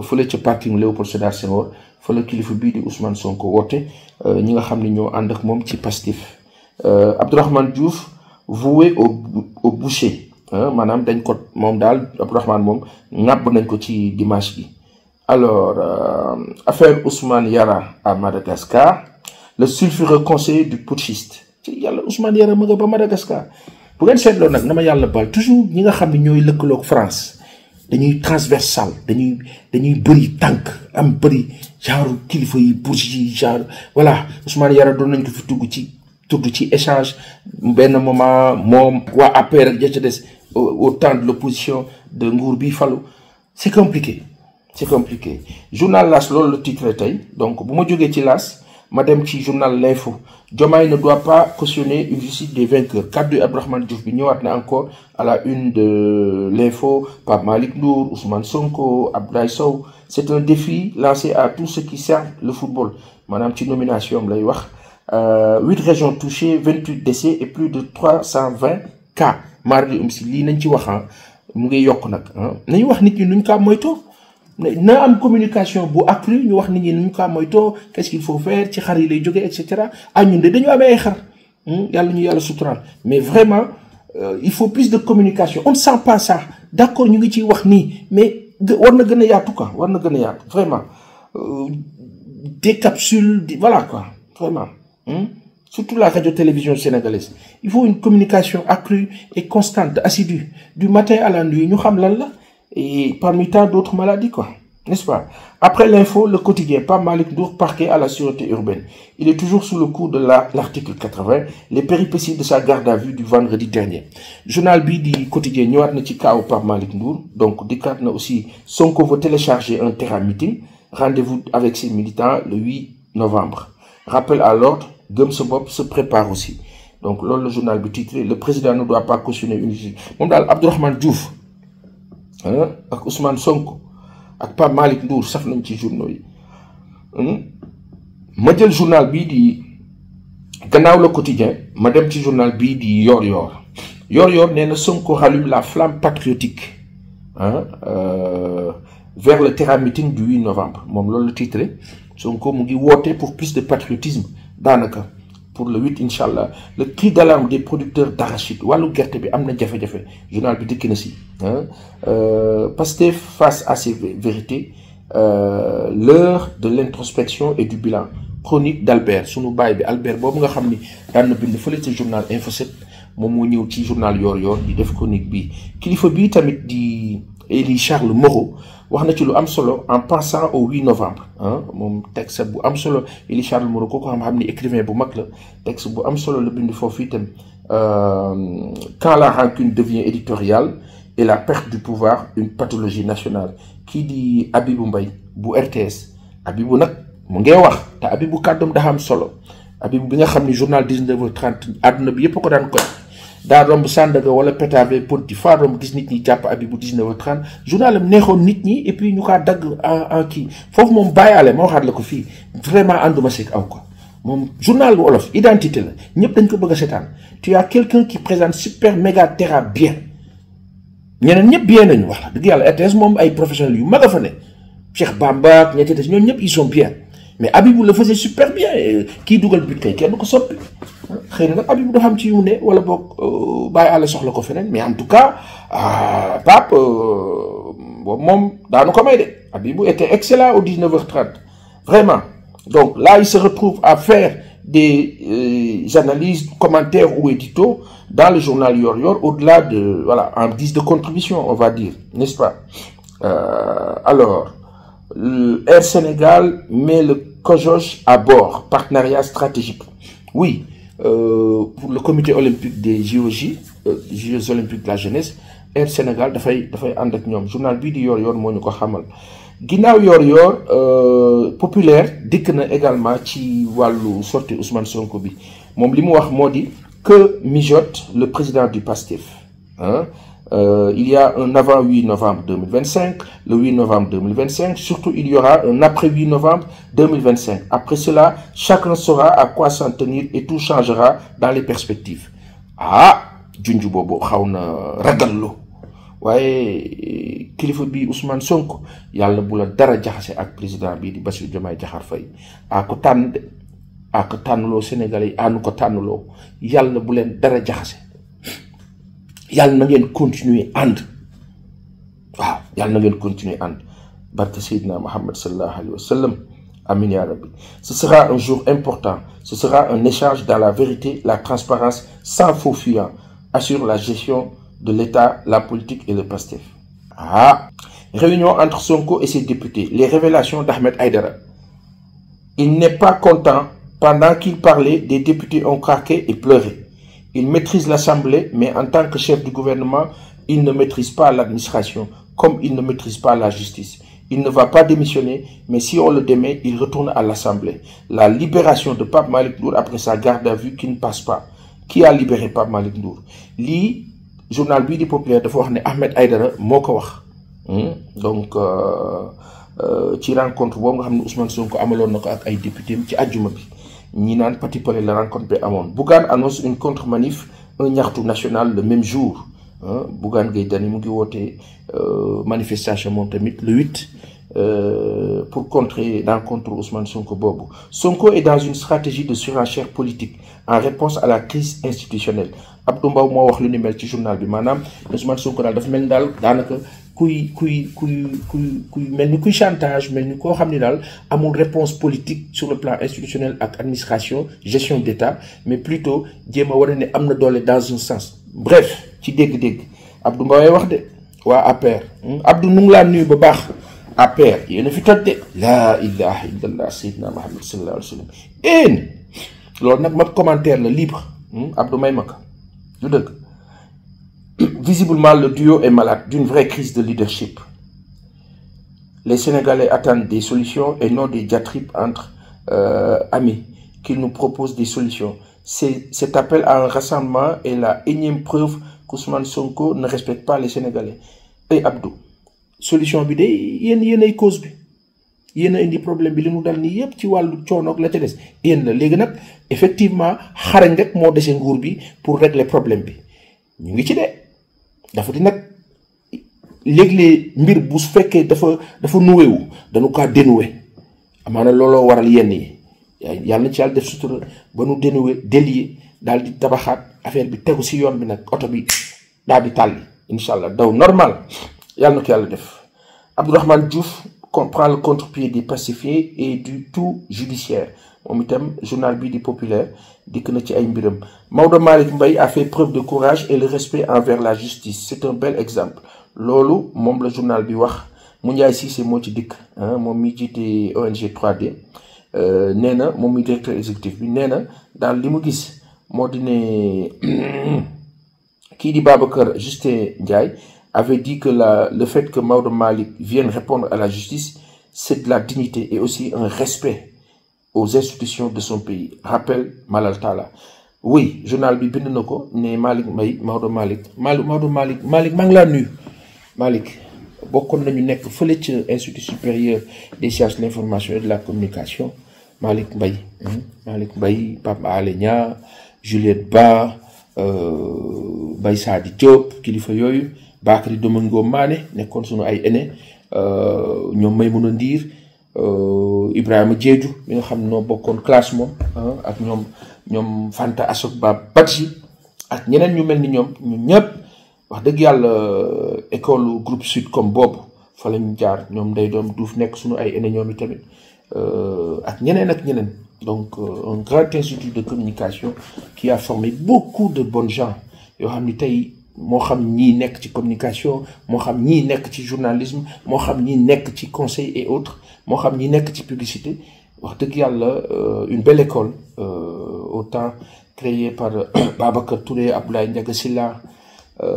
Fële ci parking Léopold Sédar Senghor, fële kilifa bii di Ousmane Sonko woote ñi nga xam ne ñoo ànd ak moom ci Pastef. Abdourahmane Diouf voué au boucher. Madame dañ ko mom dal Abdourahmane mom ngab nañ ko ci dimanche bi. Alors affaire Ousmane Yara à Madagascar, le sulfureux conseiller du putschiste. Ci yalla Ousmane Yara ma nga ba Madagascar. Bu ngeen sétlo nak nama yalla bal toujours ñi nga xamni ñoy lekkolok France dañuy transversal dañuy bëri tank am bëri genre kilifa yi bourgeois genre voilà Ousmane Yara doon nañ ko fi tugg ci échange ben moment mom wa APR ak des au temps de l'opposition de Ngour bi fallu c'est compliqué journal L'As lolu le titre tay donc buma joggé ci L'As ma dem ci journal L'Info Diomaye ne doit pas cautionner une visite des vainqueurs kaddu Abdourahmane Diouf bi ñëwaat na encore à la une de L'Info Pape Malick Ndour Ousmane Sonko Abdoulaye Sow c'est un défi lancé à tous ceux qui servent le football manam ci nomination lay wax 8 régions touchées, 28 décès et plus de 320 cas. Mardi umsi li nañ ci wax mu ngi yok nak nañ wax nit ñi nuñ ka moyto na am communication bu accrue ñu wax nit ñi nuñ ka moyto qu'est-ce qu'il faut faire ci xar yi lay joggé etc. ñun de dañu amé ay xar yalla ñu yalla sutral mais vraiment il faut plus de communication on ne sent pas ça d'accord ñu ngi ci wax ni mais war na gëna yaatu quoi war na gëna yaatu vraiment des capsules voilà quoi vraiment. Surtout la radio-télévision sénégalaise. Il faut une communication accrue et constante, assidue. Du matin à la nuit, nous savons et parmi tant d'autres maladies, quoi. N'est-ce pas? Après l'info, le quotidien, Pape Malick Ndour, parquet à la sûreté urbaine. Il est toujours sous le coup de l'article 80, les péripéties de sa garde à vue du vendredi dernier. Journal B du quotidien, nous avons dit Pape Malick Ndour. Donc, déclare aussi, Sonko veut télécharger un terrain meeting. Rendez-vous avec ses militants le 8 novembre. Rappel à l'ordre, Gumsobop se prépare aussi. Donc, lors le journal du titré, le président ne doit pas cautionner une visite. Mon Abdourahmane Diouf, ak Ousmane Sonko, ak Pape Malick Ndour, saf nañ ci journaux yi. Ma jël journal bii di gannaaw le quotidien, ma dem ci journal bii di Yor Yor. Yor Yor nee na Sonko rallume la flamme patriotique vers le terrain meeting du 8 novembre. Moom loolu le titré. Sonko mu ngi woote pour plus de patriotisme danaka pour le 8 inchallah le cri d'alarme des producteurs d'arachide walu gerte bi amna jafé jafé journal bi dikk na si Pastef face à ces vérités l'heure de l'introspection et du bilan chronique d'Albert sunu baay bi Albert bobu nga xamni dan na bind fele ci journal Info 7 mom mo ñew ci journal Yor Yor di def chronique bi kilifa bi tamit di Élie Charles Moreau wax na ci lu am solo en pensant au 8 novembre hein moom texte bu am solo Élie Charles Moroco ko xam ni écrivain bu mag la texte bu am solo le bind foofu itam quand la rancune devient éditoriale et la perte du pouvoir une pathologie nationale kii di Abibou Mbaye bu RTS Abibou nag mu ngee wax te Abibou kàddoom dafa am solo Abibou bi nga xam ni journal 19h30 àdduna bi yëpp ko daan koy daa romb Sandaga wala Pétave Ponty fa romb gis nit ñi jàpp Abibou 19h30 journal am neexoon nit ñi et puis ñu kaa dagg en kii foofu moom bàyyaale ma waxaat la ko fii vraiment ànduma seeg aw ko moom journal wolof identité la ñëpp dañ ko bëgg a seetaan tu as quelqu'un qui présente super méga terra bien ñeneen ñëpp bien nañu wax la dëgg yàlla RTS moom ay professionnels yu mag a fa ne Cheikh Bamba ak ñetti des ñoom ñëpp ils sont bien mais Abibou le faisait super bien kii dugal but kay kenn du ko soppi xëy na nag Abibou dafa am ci yu ne wala boog bàyyi àll soxla ko feneen mais en tout cas Pape boobu moom daanu ko may de Abibou était excellent au 19h30 vraiment donc là il se retrouve à faire des analyses commentaires ou éditos dans le journal Yor Yor au-delà de voilà en guise de contribution on va dire n'est-ce pas alors Air Sénégal met le COJOJ à bord partenariat stratégique oui pour le comité olympique des JOJ Jeux olympiques de la jeunesse Air Sénégal dafay ànd ak ñoom journal bii di Yor Yor moo ñu ko xamal ginnaaw Yor Yor populaire dikk na également ci wàllu sortie Ousmane Sonko bi moom li mu wax moo di que mijote le président du PASTEF hein il y a un avant 8 novembre 2025 le 8 novembre 2025 surtout il y aura un après 8 novembre 2025 après cela chacun saura à quoi s'en tenir et tout changera dans les perspectives junju boobu xaw na ragallu waaye kilifa bi Ousmane Sonko yàlla bu la dara jaxase ak président bi di Bassirou Diomaye Diakhar Faye ko tànn de ko tànnloo Sénégalais yi nu ko tànnloo yàlla bu leen dara jaxase yàlla na ngeen continuer ànd waaw yàlla na ngeen continuer ànd barke Seydina Mohamed sallallahu alayhi wa sallam amin ya rabbi ce sera un jour important ce sera un échange dans la vérité la transparence sans faux fuyant assure la gestion de l'État, la politique et le PASTEF. Réunion entre Sonko et ses députés. Les révélations d'Ahmed Aïdara. Il n'est pas content. Pendant qu'il parlait, des députés ont craqué et pleuré. Il maîtrise l'Assemblée, mais en tant que chef du gouvernement, il ne maîtrise pas l'administration, comme il ne maîtrise pas la justice. Il ne va pas démissionner, mais si on le démet, il retourne à l'Assemblée. La libération de Pape Malick Ndour après sa garde à vue qui ne passe pas. Qui a libéré Pape Malick Ndour? Li journal bii di populaire dafa wax ne Ahmed Aïdara moo ko wax donc ci rencontre boobu nga xam ne Ousmane Sonko amaloon na ko ak ay député ci àjjuma bi ñi naan Petit Palais la rencontre bi amoon Bougane annonce une contre-manif un ñaxtu national le même jour Bougane Gueye Dany mu ngi woote manifestation moom tamit le 8 pour contrer rencontre Ousmane Sonko boobu Sonko est dans une stratégie de surenchère politique en réponse à la crise institutionnelle Abdou Mbow moo wax lu ni mel ci journal bi maanaam Ousmane Sonko daal dafa mel ni daal daanaka kuy mel ni kuy chantage mel ni koo xam ni daal amul réponse politique sur le plan institutionnel ak administration gestion d'État mais plutôt jéem a war a ne am na doole dans un sens bref ci dégg-dégg Abdou Mbow wax de waa APR Abdou nu ngi laa nuyu ba baax APR yéen a fi toj de laa ilaha illallah sayyidina Muhammad sallallahu alayhi wa sallam loolu nag ma commentaire la libre Abdou may ma ko du dëgg visiblement le duo est malade d'une vraie crise de leadership les Sénégalais attendent des solutions et non des diatribes entre amis qu'ils nous proposent des solutions cet appel à un rassemblement est la énième preuve qu'Ousmane Sonko ne respecte pas les Sénégalais et Abdou solution bi de yéen ay cause bi yéen a indi problème bi li mu dal nii yépp ci wàllu coono ak la ca des yéen la léegi nag effectivement xarañ rek moo dese nguur bi pour régler problème bi ñu ngi ci de dafa di nag léeg-léeg mbir bu fekkee dafa nuwewu dañu kaa dénoué amaana looloo waral yenn yi yàlla na ci yàlla def sutura ba nu dénoué délier daal di tabaxaat affaire bi tegu si yoon bi nag oto bi daal di tàlli incha allah daw normal yàlla na ko yàlla def Abdourahmane Diouf comprend le contre-pied des pacifiés et du tout judiciaire moom itam journal bii di populaire dikk na ci ay mbiram Maodo Malick Mbaye a fait preuve de courage et le respect envers la justice c'est un bel exemple loolu moom la journal bi wax Moundiaye Cissé moo ci dikk moom mi jiite ONG 3D nee na moom mi directeur exécutif bi nee na daal li mu gis moo di ne kii di Babacar Justin Ndiaye avait dit que le fait que Maodo Malick vienne répondre à la justice, c'est de la dignité et aussi un respect aux institutions de son pays. Rappelle Malal Talla. Oui, journal bi bind na ko ne Malick Mbaye Maodo Malick maa ngi laa nuyu Malick bokkoon nañu nekk fële ca Institut supérieur des sciences de l'information et de la communication Malick Mbaye Pape Alé Niang Juliette Ba Baye Sadi Diop kilifa yooyu Bakary Domingo Mané nekkoon sunu ay aîné ñoom Maymouna Ndir Ibrahima Diédhiou mi nga xam noo bokkoon classe moom ak ñoom Fanta Assok Ba Badji ak ñeneen ñu mel ni ñoom ñëpp wax dëgg yàlla école groupe sud comme boobu fa lañu jaar ñoom day doom duuf nekk sunu ay aîné ñoom itamit ak ñeneen donc un grand institut de communication qui a formé beaucoup de bons gens yoo xam ni tey moo xam ñii nekk ci communication moo xam ñii nekk ci journalisme moo xam ñii nekk ci conseil et autres moo xam ñii nekk ci publicité wax dëgg yàlla une belle école autant créée par Babacar Touré Abdoulaye Ndiaga Sylla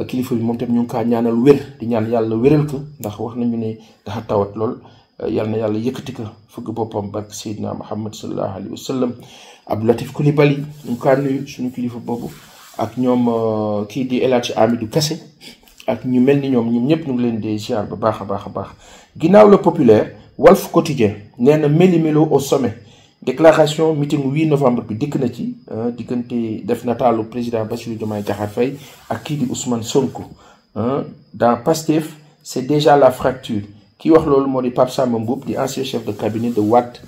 kilifa bi moom tam ñu ngi kaa ñaanal wér di ñaan yàlla wéral ko ndax wax nañu ne dafa tawat lool yàlla na yàlla yëkkati ko fëgg boppam barke Seydina Muhammad sallallahu alayhi wa sallam Abdou Latif Coulibaly ñu ngi kaa nuyu suñu kilifa boobu ak ñoom kii di El Hadj Amidou Kassé ak ñu mel ni ñoom ñëpp ñu ngi leen di ziar ba baax a baax ginnaaw le populaire Walf Quotidien nee na méli-mélo au sommet déclaration meeting 8 novembre bi dikk na ci diggante def nataalu président Bassirou Diomaye Diakhar Faye ak kii di Ousmane Sonko dans Pastef c'est déjà la fracture kii wax loolu moo di Pape Samba Mboup di ancien chef de cabinet de Wade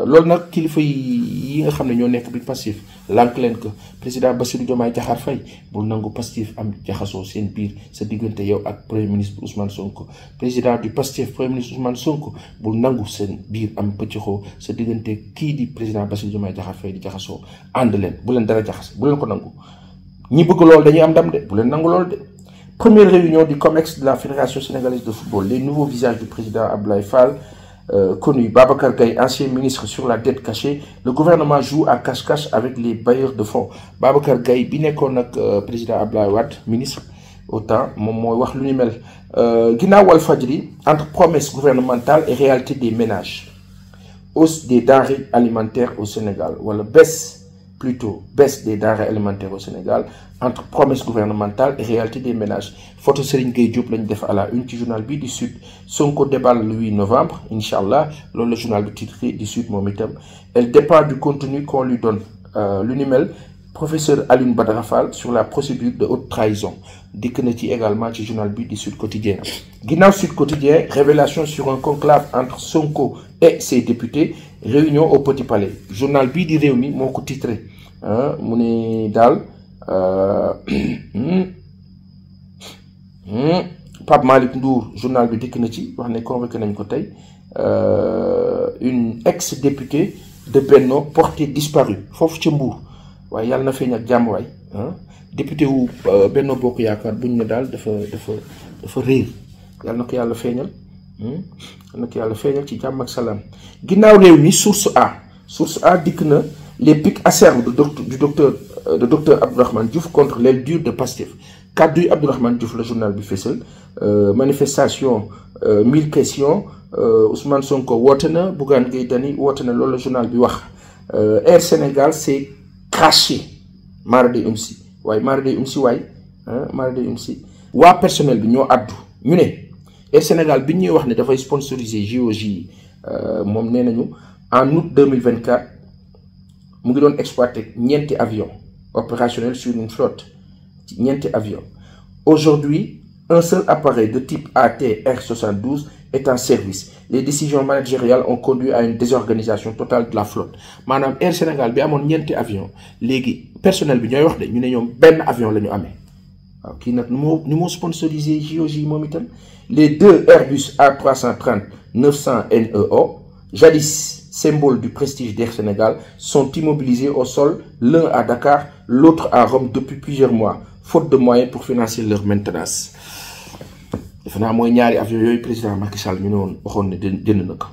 loolu nag kilifa yi nga xam ne ñoo nekk bi Pastef lànk leen que président Bassirou Diomaye Diakhar Faye bul nangu Pastef am jaxasoo seen biir sa diggante yow ak premier ministre Ousmane Sonko président du Pastef premier ministre Ousmane Sonko bul nangu seen biir am pëccëxoo sa diggante kii di président Bassirou Diomaye Diakhar Faye di jaxasoo ànd leen bu leen dara jaxas bu leen ko nangu ñi bëgg loolu dañuy am ndam de bu leen nangu loolu de. Première réunion du COMEX de la Fédération sénégalaise de football. Les nouveaux visages du président Abdoulaye Fall, connu Babacar Gaye, ancien ministre sur la dette cachée. Le gouvernement joue à cache-cache avec les bailleurs de fonds. Babacar Gaye, bi nekkoon ak président Abdoulaye Wade, ministre, autant moom mooy wax lu ni mel. Ginnaaw Walfadjri, entre promesses gouvernementales et réalité des ménages. Hausse des denrées alimentaires au Sénégal. Wala baisse des denrées alimentaires au Sénégal entre promesses gouvernementales et réalité des ménages. Photo Serigne Gueye Diop lañ def à la une ci journal bi du Sud. Sonko déballe le 8 novembre inchallah loolu le journal du titre du Sud moom itam. Elle dépend du contenu qu'on lui donne. Lu ni mel professeur Alioune Badara Fall sur la procédure de haute trahison dikk na ci également ci journal bi du Sud Quotidien. Ginnaaw Sud Quotidien révélation sur un conclave entre Sonko et ses députés réunion au Petit Palais journal bii di Rewmi moo ko titré mu ne daal Pape Malick Ndour journal bi dikk na ci wax ne convoqué nañ ko tey une ex-députée de Benno portée disparue foofu ca Mbour waaye yàlla na feeñ ak jàmm waay député wu Benno Bokk Yaakaar buñ ne daal dafa réer yàlla na ko yàlla feeñal ci jàmm ak salaam. Ginnaaw Rewmi source A dikk na les pics acerbes du docteur Abdourahmane Diouf contre l'aile dure de Pastef kaddu yi Abdourahmane Diouf la journal bi fésal manifestation 1000 questions Ousmane Sonko woote na Bougane Gueye Dany woote na loolu la journal bi wax Air Sénégal c'est craché maradi umsi waa personnel bi ñoo addu ñu ne Air Sénégal bi ñuy wax ne dafay sponsoriser JOJ moom nee nañu en août 2024 mu ngi doon exploiter ñeenti avions opérationnels sur une flotte ci ñeenti avions. Aujourd'hui, un seul appareil de type ATR-72 est en service. Les décisions managériales ont conduit à une désorganisation totale de la flotte. Maanaam Air Sénégal bi amoon ñeenti avions léegi personnel bi ñooy wax de ñu ne ñoom benn avion la ñu amee waaw kii nag ni moo sponsorisé JOJ moom itam. Les deux Airbus A330-900 NEO, jadis symbole du prestige d'Air Sénégal, sont immobilisés au sol, l'un à Dakar, l'autre à Rome depuis plusieurs mois, faute de moyens pour financer leur maintenance. defe naa mooy ñaari avion yooyu président Macky Sall ñu ne woon waxoon ne jënd na ko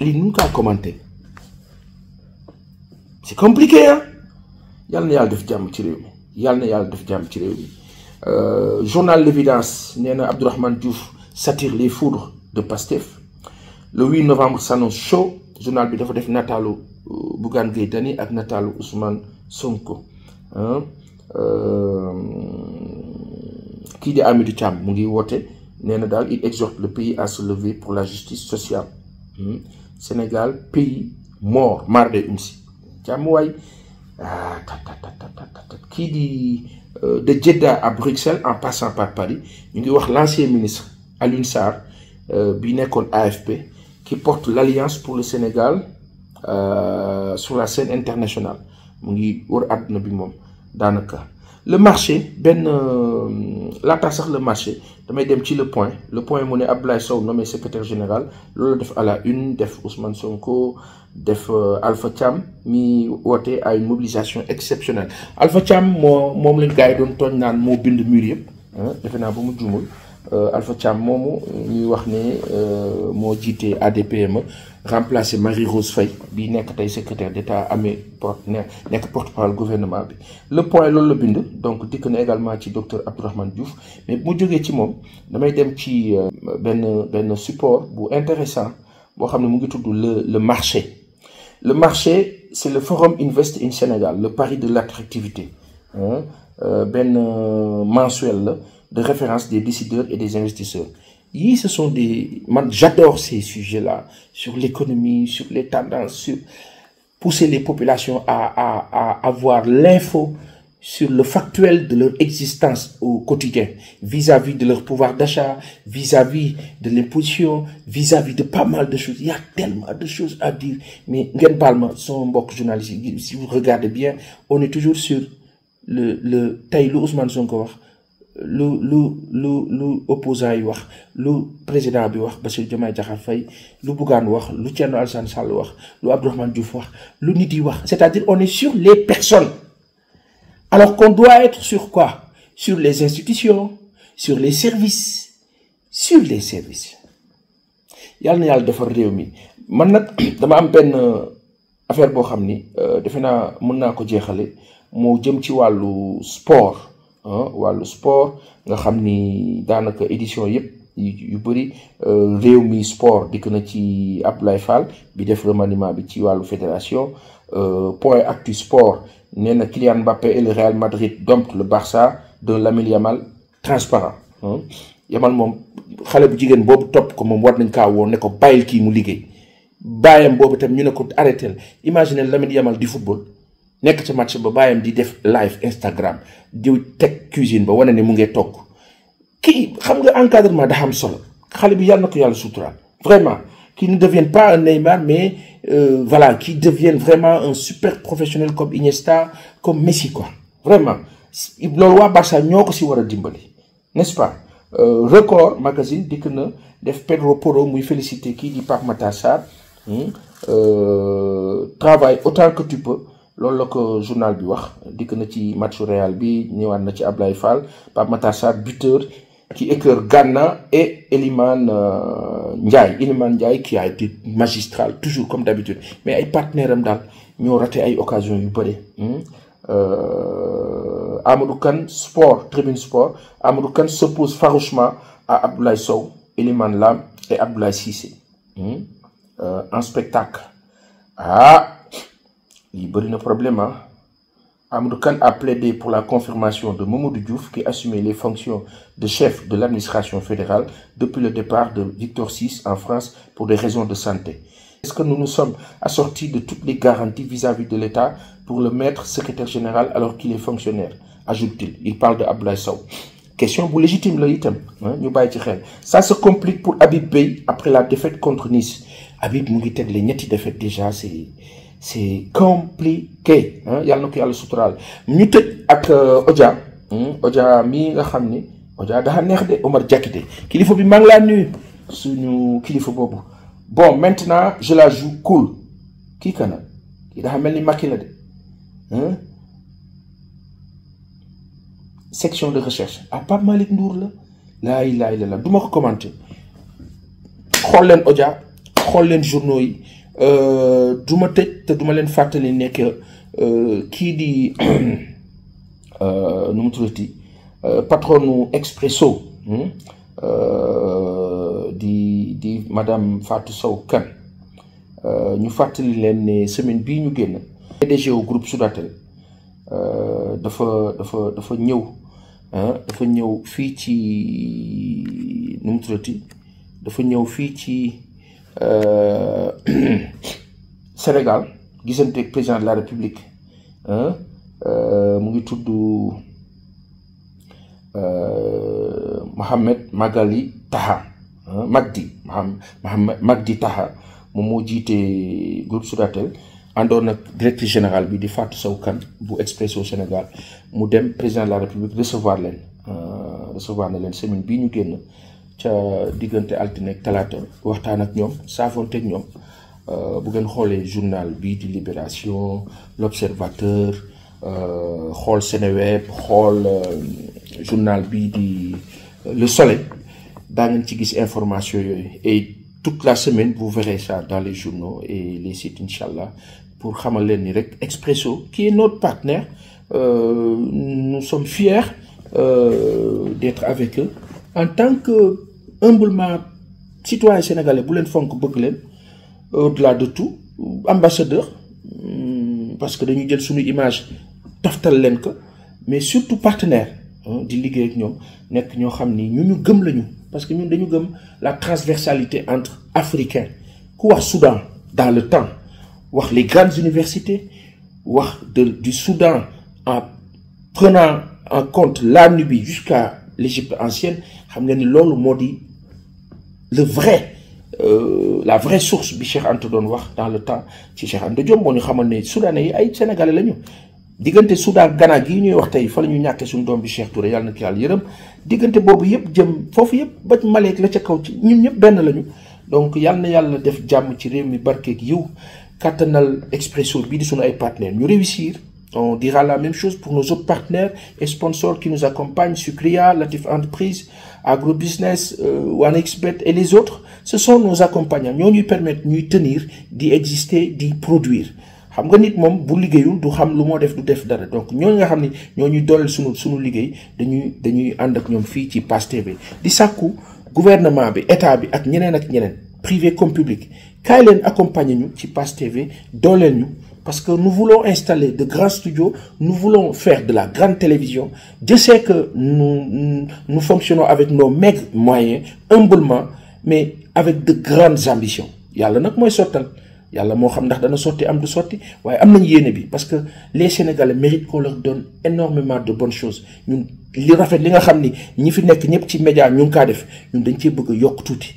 lii nu kaa commenté c'est compliqué hein yàlla na yàlla def jàmm ci réew mi yàlla na yàlla def jàmm ci réew mi journal L'Évidence nee na Abdourahmane Diouf s'attire les foudres de Pastef le 8 novembre s'annonce chaud journal bi dafa def nataalu Bougane Gueye Dany ak nataalu Ousmane Sonko kii di Hamidou Thiam mu ngi woote nee na daal il exhorte le pays à se lever pour la justice sociale Sénégal pays mort marde umsi Thiam waay kii di de Jeddah à Bruxelles en passant par Paris ñu ngi wax l'ancien ministre Alioune Sarr bi nekkoon AFP qui porte l'Alliance pour le Sénégal sur la scène internationale mu ngi wër àdduna bi moom daanaka le marché benn laata sax le marché damay dem ci le point mu ne Abdoulaye Sow nommé secrétaire général loolu def à la une def Ousmane Sonko def Alpha Thiam mi woote à une mobilisation exceptionnelle Alpha Thiam moom lañ gars yi doon tooñ naan moo bind mur yëpp defe naa ba mu juumul Alpha Thiam moomu ñuy wax ne moo jiite ADPME remplacé Marie-Rose Faye bi nekk tey secrétaire d'État nekk porte-parole gouvernement bi le point loolu la bind donc dikk na également ci docteur Abdourahmane Diouf mais bu mu jógee ci moom damay dem ci benn support bu intéressant boo xam ne mu ngi tudd le marché c'est le forum Invest in Sénégal le pari de l'attractivité benn mensuel la de référence des décideurs et des investisseurs ce sont j'adore ces sujets-là sur l'économie, sur les tendances, sur pousser les populations à avoir l'info sur le factuel de leur existence au quotidien, vis-à-vis de leur pouvoir d'achat, vis-à-vis de l'imposition, vis-à-vis de pas mal de choses. Il y a tellement de choses à dire. Mais ngeen baal ma son mbokk journaliste, si vous regardez bien, on est toujours sur le tey lu Ousmane Sonko wax lu opposant yi wax lu président bi wax Bassirou Diomaye Diakhar Faye lu Bougane wax lu Thierno Alassane Sall wax lu Abdourahmane Diouf wax lu nit yi wax c'est-à-dire on est sur les personnes alors qu'on doit être sur quoi? Sur les institutions, sur les services, yàlla na yàlla defar réew mi man nag dama am benn affaire boo xam ni defe naa mën naa ko jeexale moo jëm ci wàllu sport nga xam ni daanaka édition yëpp yu bëri réew mi sport dikk na ci Abdoulaye Fall bi def remaniement bi ci wàllu fédération point actu sport nee na Kylian Mbappé et le Real Madrid domptent le Barça de Lamine Yamal transparent Yamal moom xale bu jigéen boobu topp ko moom war nañ kaa woo ne ko bàyyil kii mu liggéey bàyyam boobu tam ñu ne ko arrêté imagine Lamine Yamal di football nekk ca match ba bàyyam di def live Instagram di teg cuisine ba wane ne mu ngee togg kii xam nga encadrement da am solo xale bi yàlla na ko yàlla suturaal vraiment qui ne devienne pas un Neymar mais voilà qui devienne vraiment un super professionnel comme Iniesta comme Messi quoi vraiment loolu waa Barça ñoo ko si war a dimbali n'est-ce pas Record magazine dikk na def Pedro Porro muy félicité kii di Pape Matar Sarr travaille autant que tu peux loolu la ko journal bi wax dikk na ci matchu Real bi ñëwaat na ci Ablaye Fall Pape Matar Sarr buteur qui écœure Gana et Iliman Ndiaye qui a été magistral toujours comme d'habitude mais ay partenaires am daal ñoo raté ay occasions yu bëri Amadou Kane sport Tribune Sport Amadou Kane s'oppose farouchement à Abdoulaye Sow Iliman Lam et Abdoulaye Cissé en spectacle lii bëri na problème Amadou Kane a plaidé pour la confirmation de Mamadou Diouf qui assumait les fonctions de chef de l'administration fédérale depuis le départ de Victor VI en France pour des raisons de santé. Est-ce que nous nous sommes assortis de toutes les garanties vis-à-vis de l'État pour le mettre secrétaire général alors qu'il est fonctionnaire, ajoute-t-il. Il parle de Abdoulaye Sow. Question bu légitime la itam ñu bàyyi ci xel. Ça se complique pour Habib Beye après la défaite contre Nice. Habib mu ngi tegle ñetti défaite déjà c'est compliqué yàlla na ko yàlla suturaal ñu tëj ak Odia mi nga xam ni Odia dafa neex de Omar Diakité kilifa bi maa ngi laa nuyu suñu kilifa boobu bon maintenant je la joue cool kii kana kii dafa mel ni Macky la de section de recherche à Pape Malick Ndour la laa ilaaha illallaah du ma ko commenté xool leen Odia xool leen journaux yi du ma tëj te du ma leen fàttali nekk kii di nu mu tuddati patronu Expresso di madame Fatou Sow Kane ñu fàttali leen ne semaine bii ñu génn PDG au groupe Sudatel dafa ñëw dafa ñëw fii ci nu mu tuddati dafa ñëw fii ci Sénégal gisante ak président de la République mu ngi tudd Mohamed Magali Taha Magdi Taha moom moo jiite groupe Sudatel àndoon ak directeur général bi di Fatou Sow Kane bu Expresso Sénégal mu dem président de la République recevoir na leen semaine bii ñu génn ca diggante altine ak talaata waxtaan ak ñoom saafonte ak ñoom bu ngeen xoolee journal bii di Libération L'Observateur xool Seneweb xool journal bii di Le Soleil daa ngeen ci gis information yooyu et toute la semaine vous verrez ça dans les journaux et les sites inchallah pour xamal leen ni rek Expresso qui est notre partenaire nous sommes fiers d'être avec eux en tant que humblement citoyen sénégalais bu leen fonk bëgg leen au-delà de tout ambassadeur parce que dañuy jël suñu image taftal leen ko mais surtout partenaire di liggéey ak ñoom nekk ñoo xam ni ñu gëm lañu parce que ñun dañu gëm la transversalité entre africains ku wax Soudan dans le temps wax les grandes universités wax du Soudan en prenant en compte la Nubie jusqu'à l'Égypte ancienne xam nga ni loolu moo di le vrai la vraie source bi Cheikh Anta doon wax dans le temps ci Cheikh Anta Diop moo ñu xamal ne soudanais yi ay sénégalais lañu diggante Soudan Ghana gii ñuy wax tey fa la ñu ñàkkee suñu doom bi Cheikh Touré yàlla na ko yàlla yërëm diggante boobu yëpp jëm foofu yëpp ba Maleek la ca kaw ci ñun ñëpp benn lañu donc yàlla na yàlla def jàmm ci réew mi barkeeg yiw kattanal Expresso bii di suñu ay partenaires ñu réussir. On dira la même chose pour nos autres partenaires et sponsors qui nous accompagnent, Sucria, Latif Entreprise, Agrobusiness, OneXBet et les autres. Ce sont nos accompagnants. Ñoo ñuy permettre ñuy tenir, d'y exister, d'y produire. xam nga nit moom bu liggéeyul du xam lu moo def du def dara donc ñooñu nga xam ni ñoo ñuy dooleel sunu liggéey dañuy ànd ak ñoom fii ci Pass TV di sàkku gouvernement bi état bi ak ñeneen privé comme public kaay leen accompagner ñu ci Pass TV dooleel ñu parce que nous voulons installer de grands studios, nous voulons faire de la grande télévision. Je sais que nous fonctionnons avec nos maigres moyens, humblement, mais avec de grandes ambitions. Yalla nak moy sotal. Yalla mo xam ndax dana sorti am du sorti, waye am nañ yéene bi parce que les Sénégalais méritent qu'on leur donne énormément de bonnes choses. Ñun li rafet li nga xam ni ñi fi nekk ñëpp ci média ñu ngi kaa def ñun dañ cee bëgg a yokk tuuti.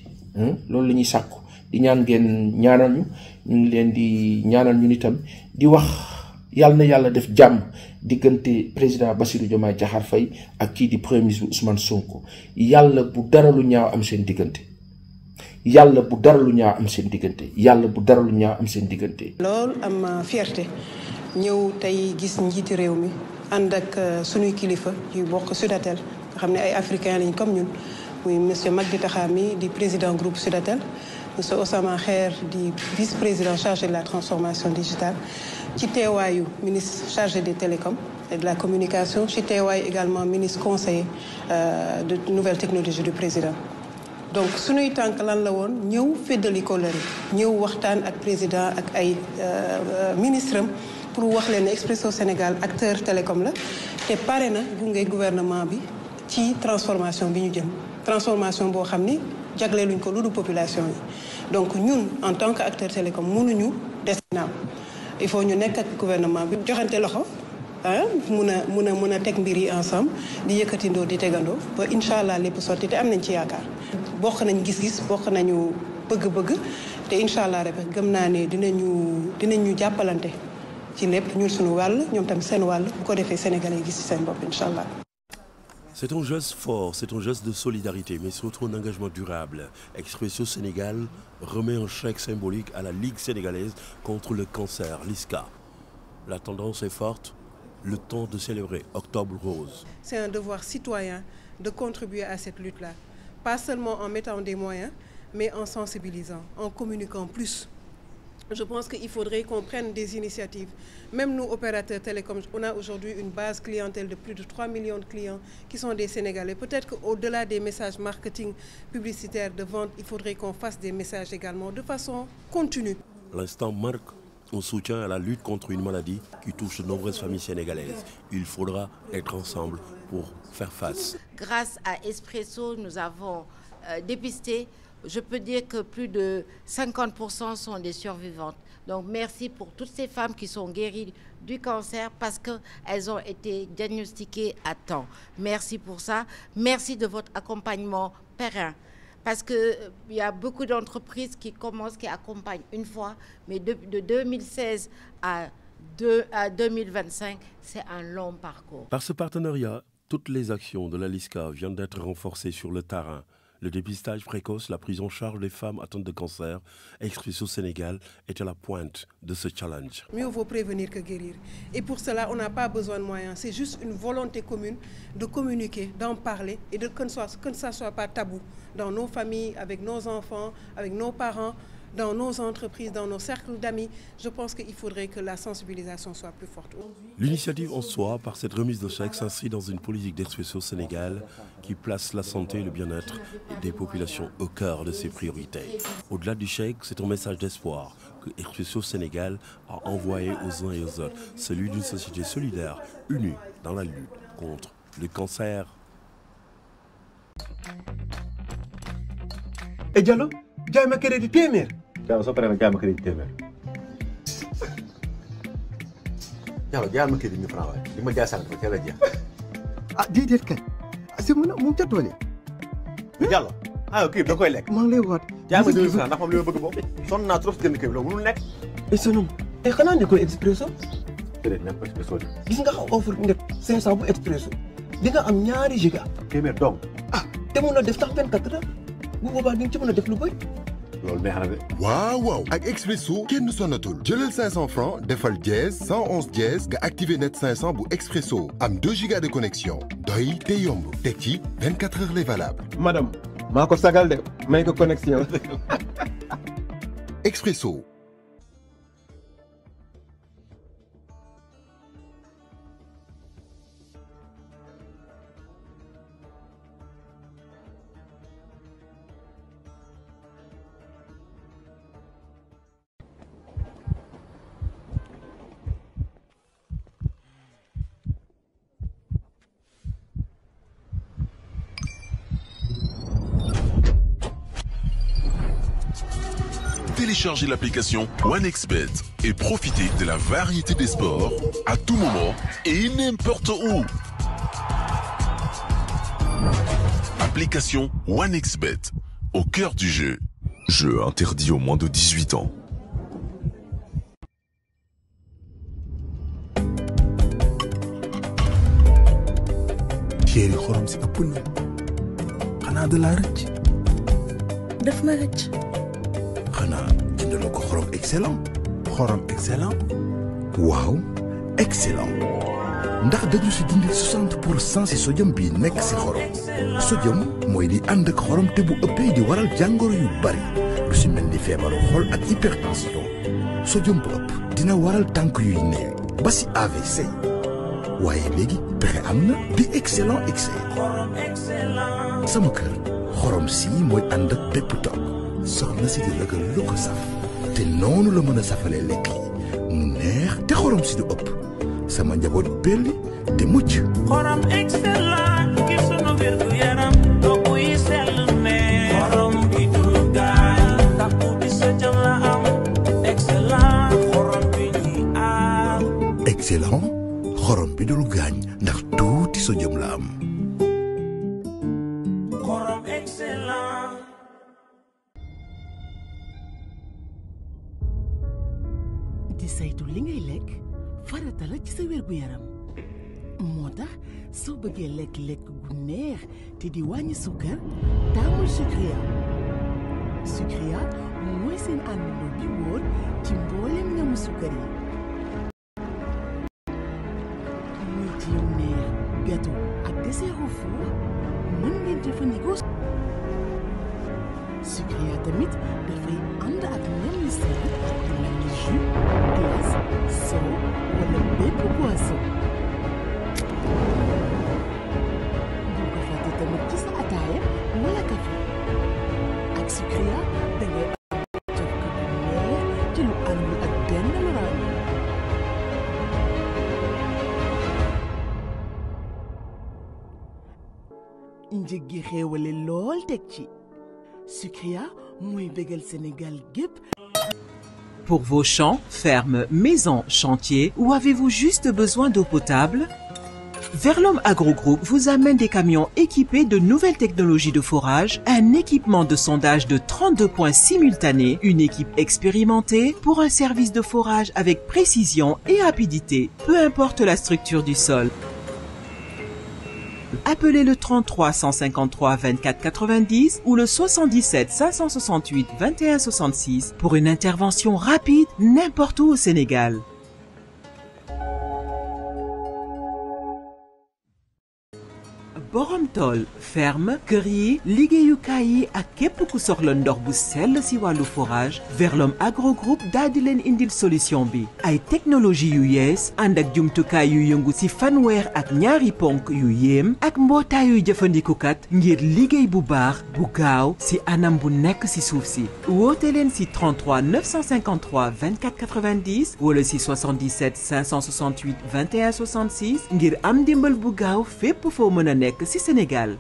Loolu la ñuy sàkku di ñaan ngeen ñaanal ñu ngi leen di ñaanal ñun itam di wax yàlla na yàlla def jàmm diggante président Bassirou Diomaye Diakhar Faye ak kii di premier ministre Ousmane Sonko yàlla bu dara lu ñaaw am seen diggante yàlla bu dara lu ñaaw am seen diggante yàlla bu dara lu ñaaw am seen diggante. loolu am fierté ñëw tey gis njiiti réew mi ànd ak sunuy kilifa yu bokk Sudatel nga xam ne ay africains lañ comme ñun muy monsieur Magdi Taha mi di président groupe Sudatel. Monsieur Osama Kher di vice-président chargé de la transformation digitale ci teewaayu ministre chargé des télécoms et de la communication ci teewaayu également ministre conseiller de nouvelles technologies du président. donc suñuy tànk lan la woon ñëw feddali kóllëre ñëw waxtaan ak président ak ay ministre am pour wax leen ne Expresso Sénégal acteur télécom la te pare na gunge gouvernement bi ci transformation bi ñu jëm transformation boo xam ni jagleeluñ ko lu du population yi donc ñun en tant que acteur télécom mënuñu des naaw il faut ñu nekk ak gouvernement bi joxante loxo mun a teg mbir yi ensemble di yëkkatindoo di tegandoo ba incha allah lépp sotti te am nañ ci yaakaar bokk nañ gis-gis bokk nañu bëgg-bëgg te incha allah rek gëm naa ne dinañu jàppalante ci lépp ñun suñu wàll ñoom tam seen wàll bu ko defee Sénégalais yi gis ci seen bopp incha allah. C'est un geste fort, c'est un geste de solidarité, mais surtout un engagement durable. Expresso Sénégal remet un chèque symbolique à la Ligue sénégalaise contre le cancer, LISCA. La tendance est forte, le temps de célébrer Octobre Rose. C'est un devoir citoyen de contribuer à cette lutte-là. Pas seulement en mettant des moyens, mais en sensibilisant, en communiquant plus. Je pense qu'il faudrait qu'on prenne des initiatives. Même nous, opérateurs télécoms, on a aujourd'hui une base clientèle de plus de 3 millions de clients qui sont des Sénégalais. Peut-être qu'au-delà des messages marketing publicitaires de vente, il faudrait qu'on fasse des messages également de façon continue. L'instant marque un soutien à la lutte contre une maladie qui touche de nombreuses familles sénégalaises. Il faudra être ensemble pour faire face. Grâce à Expresso, nous avons dépisté. Je peux dire que plus de 50% sont des survivantes. Donc merci pour toutes ces femmes qui sont guéries du cancer parce qu'elles ont été diagnostiquées à temps. Merci pour ça. Merci de votre accompagnement périn. Parce qu'il y a beaucoup d'entreprises qui accompagnent une fois, mais de 2016 à 2025, c'est un long parcours. Par ce partenariat, toutes les actions de la LISCA viennent d'être renforcées sur le terrain. Le dépistage précoce, la prise en charge des femmes atteintes de cancer, Expresso Sénégal est à la pointe de ce challenge. Mieux vaut prévenir que guérir. Et pour cela, on n'a pas besoin de moyens. C'est juste une volonté commune de communiquer, d'en parler et que ça ne soit pas tabou dans nos familles, avec nos enfants, avec nos parents, dans nos entreprises, dans nos cercles d'amis. Je pense qu'il faudrait que la sensibilisation soit plus forte. L'initiative en soi, par cette remise de chèque, s'inscrit dans une politique d'Expresso Sénégal qui place la santé et le bien-être des populations au cœur de ses priorités. Au-delà du chèque, c'est un message d'espoir que Expresso Sénégal a envoyé aux uns et aux autres, celui d'une société solidaire, unie dans la lutte contre le cancer. Et Diallo, jaay ma crédit téeméer. Diallo soo paree nag jaay ma crédit téeméer. Diallo jaay ma crédit 1000 francs waaye li ma jaay sànq dafa teel a jeex. Ah déedéet kay. Si mu ne mu ca tool yi. Diallo ah kii da koy lekk. maa ngi lay waat. jaay ma 2000 francs ndax moom li ma bëgg boobu. sonn naa trop si jënd kii bi loolu mënul nekk. et sonum te xanaa ne ko Expresso. déedéet nekk ko Expresso de. gis nga offre nga 500 bu Expresso di nga am ñaari giga. téeméer dong. ah te mun na def tax 24 heures. bu boobaa di nga ci mën a def lu bëri. loolu neex na de. waaw waaw ak Expresso kenn sonnatul jëlal 500 francs defal dièse 111 dièse nga activé net 500 bu Expresso am 2 gigas de connexion doy te yomb teg ci 24 heures les valables. madame maa ko sagal de may ko connexion. Expresso. Téléchargez l'application OneXBet et profitez de la variété des sports à tout moment et n'importe où. Application OneXBet, au cœur du jeu. Jeu interdit aux moins de 18 ans. Chéri xorom si ëpp na xanaa da laa rëcc. daf ma rëcc. xanaa jëndaloo ko xorom excellent. xorom excellent. waaw excellent ndax dañu si dindi 60% si sodium bi nekk si xorom. sodium mooy di ànd ak xorom te bu ëppee di waral jàngoro yu bari lu si mel ni feebaru xol ak hypertension. sodium bu ëpp dina waral tànk yuy neew ba si AVC. waaye léegi pexe am na di excellent excès. sama kër xorom si mooy ànd ak bépp togg soxna si di lëkkal lu ko saf te noonu la mën a safalee lekk yi mu neex te xorom si du ëpp sama njaboot belli te mucc. xorom excellent ngir sunu wér gu yaram togg yi sell ne xorom bi dul gaañ ndax tuuti sa jëm la am excellent xorom bi ñuy aar. excellent xorom bi dul gaañ ndax tuuti sa jëm la am. xorom excellent. di saytu li ngay lekk farata la ci sa wér gu yaram moo tax soo bëggee lekk gu neex te di wàññi sukkar taamul Sucria. Sucria mooy seen àndandoo bi wóor ci mboolem ñamu sukkar yi. muy ci yu neex gâteau ak dessert au four jëfandikoo Sucria tamit dafay ànd ak nen yu sell yu mel ni jus glace soow wala bépp boisson bul ko fàtte tamit ci sa ataaya wala café ak Sucria dangay am cafka bu neex ci lu àndul ak benn loraange. njëg gi xéewale lool teg ci Sucria mooy bégal Sénégal gépp. Pour vos champs, fermes, maisons, chantiers ou avez-vous juste besoin d'eau potable? Verlom Agrogroup vous amène des camions équipés de nouvelles technologies de forage, un équipement de sondage de 32 points simultanés, une équipe expérimentée pour un service de forage avec précision et rapidité, peu importe la structure du sol. Appelez le 33 153 24 90 ou le 77 568 21 66 pour une intervention rapide n'importe où au Sénégal. borom tool ferme kër yi liggéeyukaay yi ak képp ku soxla ndox bu sell si wàllu forage Verlom Agrogroup daal di leen indil solution bi ay technologie yu yees ànd ak jumtukaay yu yëngu si fanweer ak ñaari ponk yu yéem ak mbootaayu jëfandikukat ngir liggéey bu baax bu gaaw si anam bu nekk si suuf si woote leen si 33 953 24 90 wala si 77 568 21 66 ngir am ndimbal bu gaaw fépp foo mën a nekk ci Sénégal.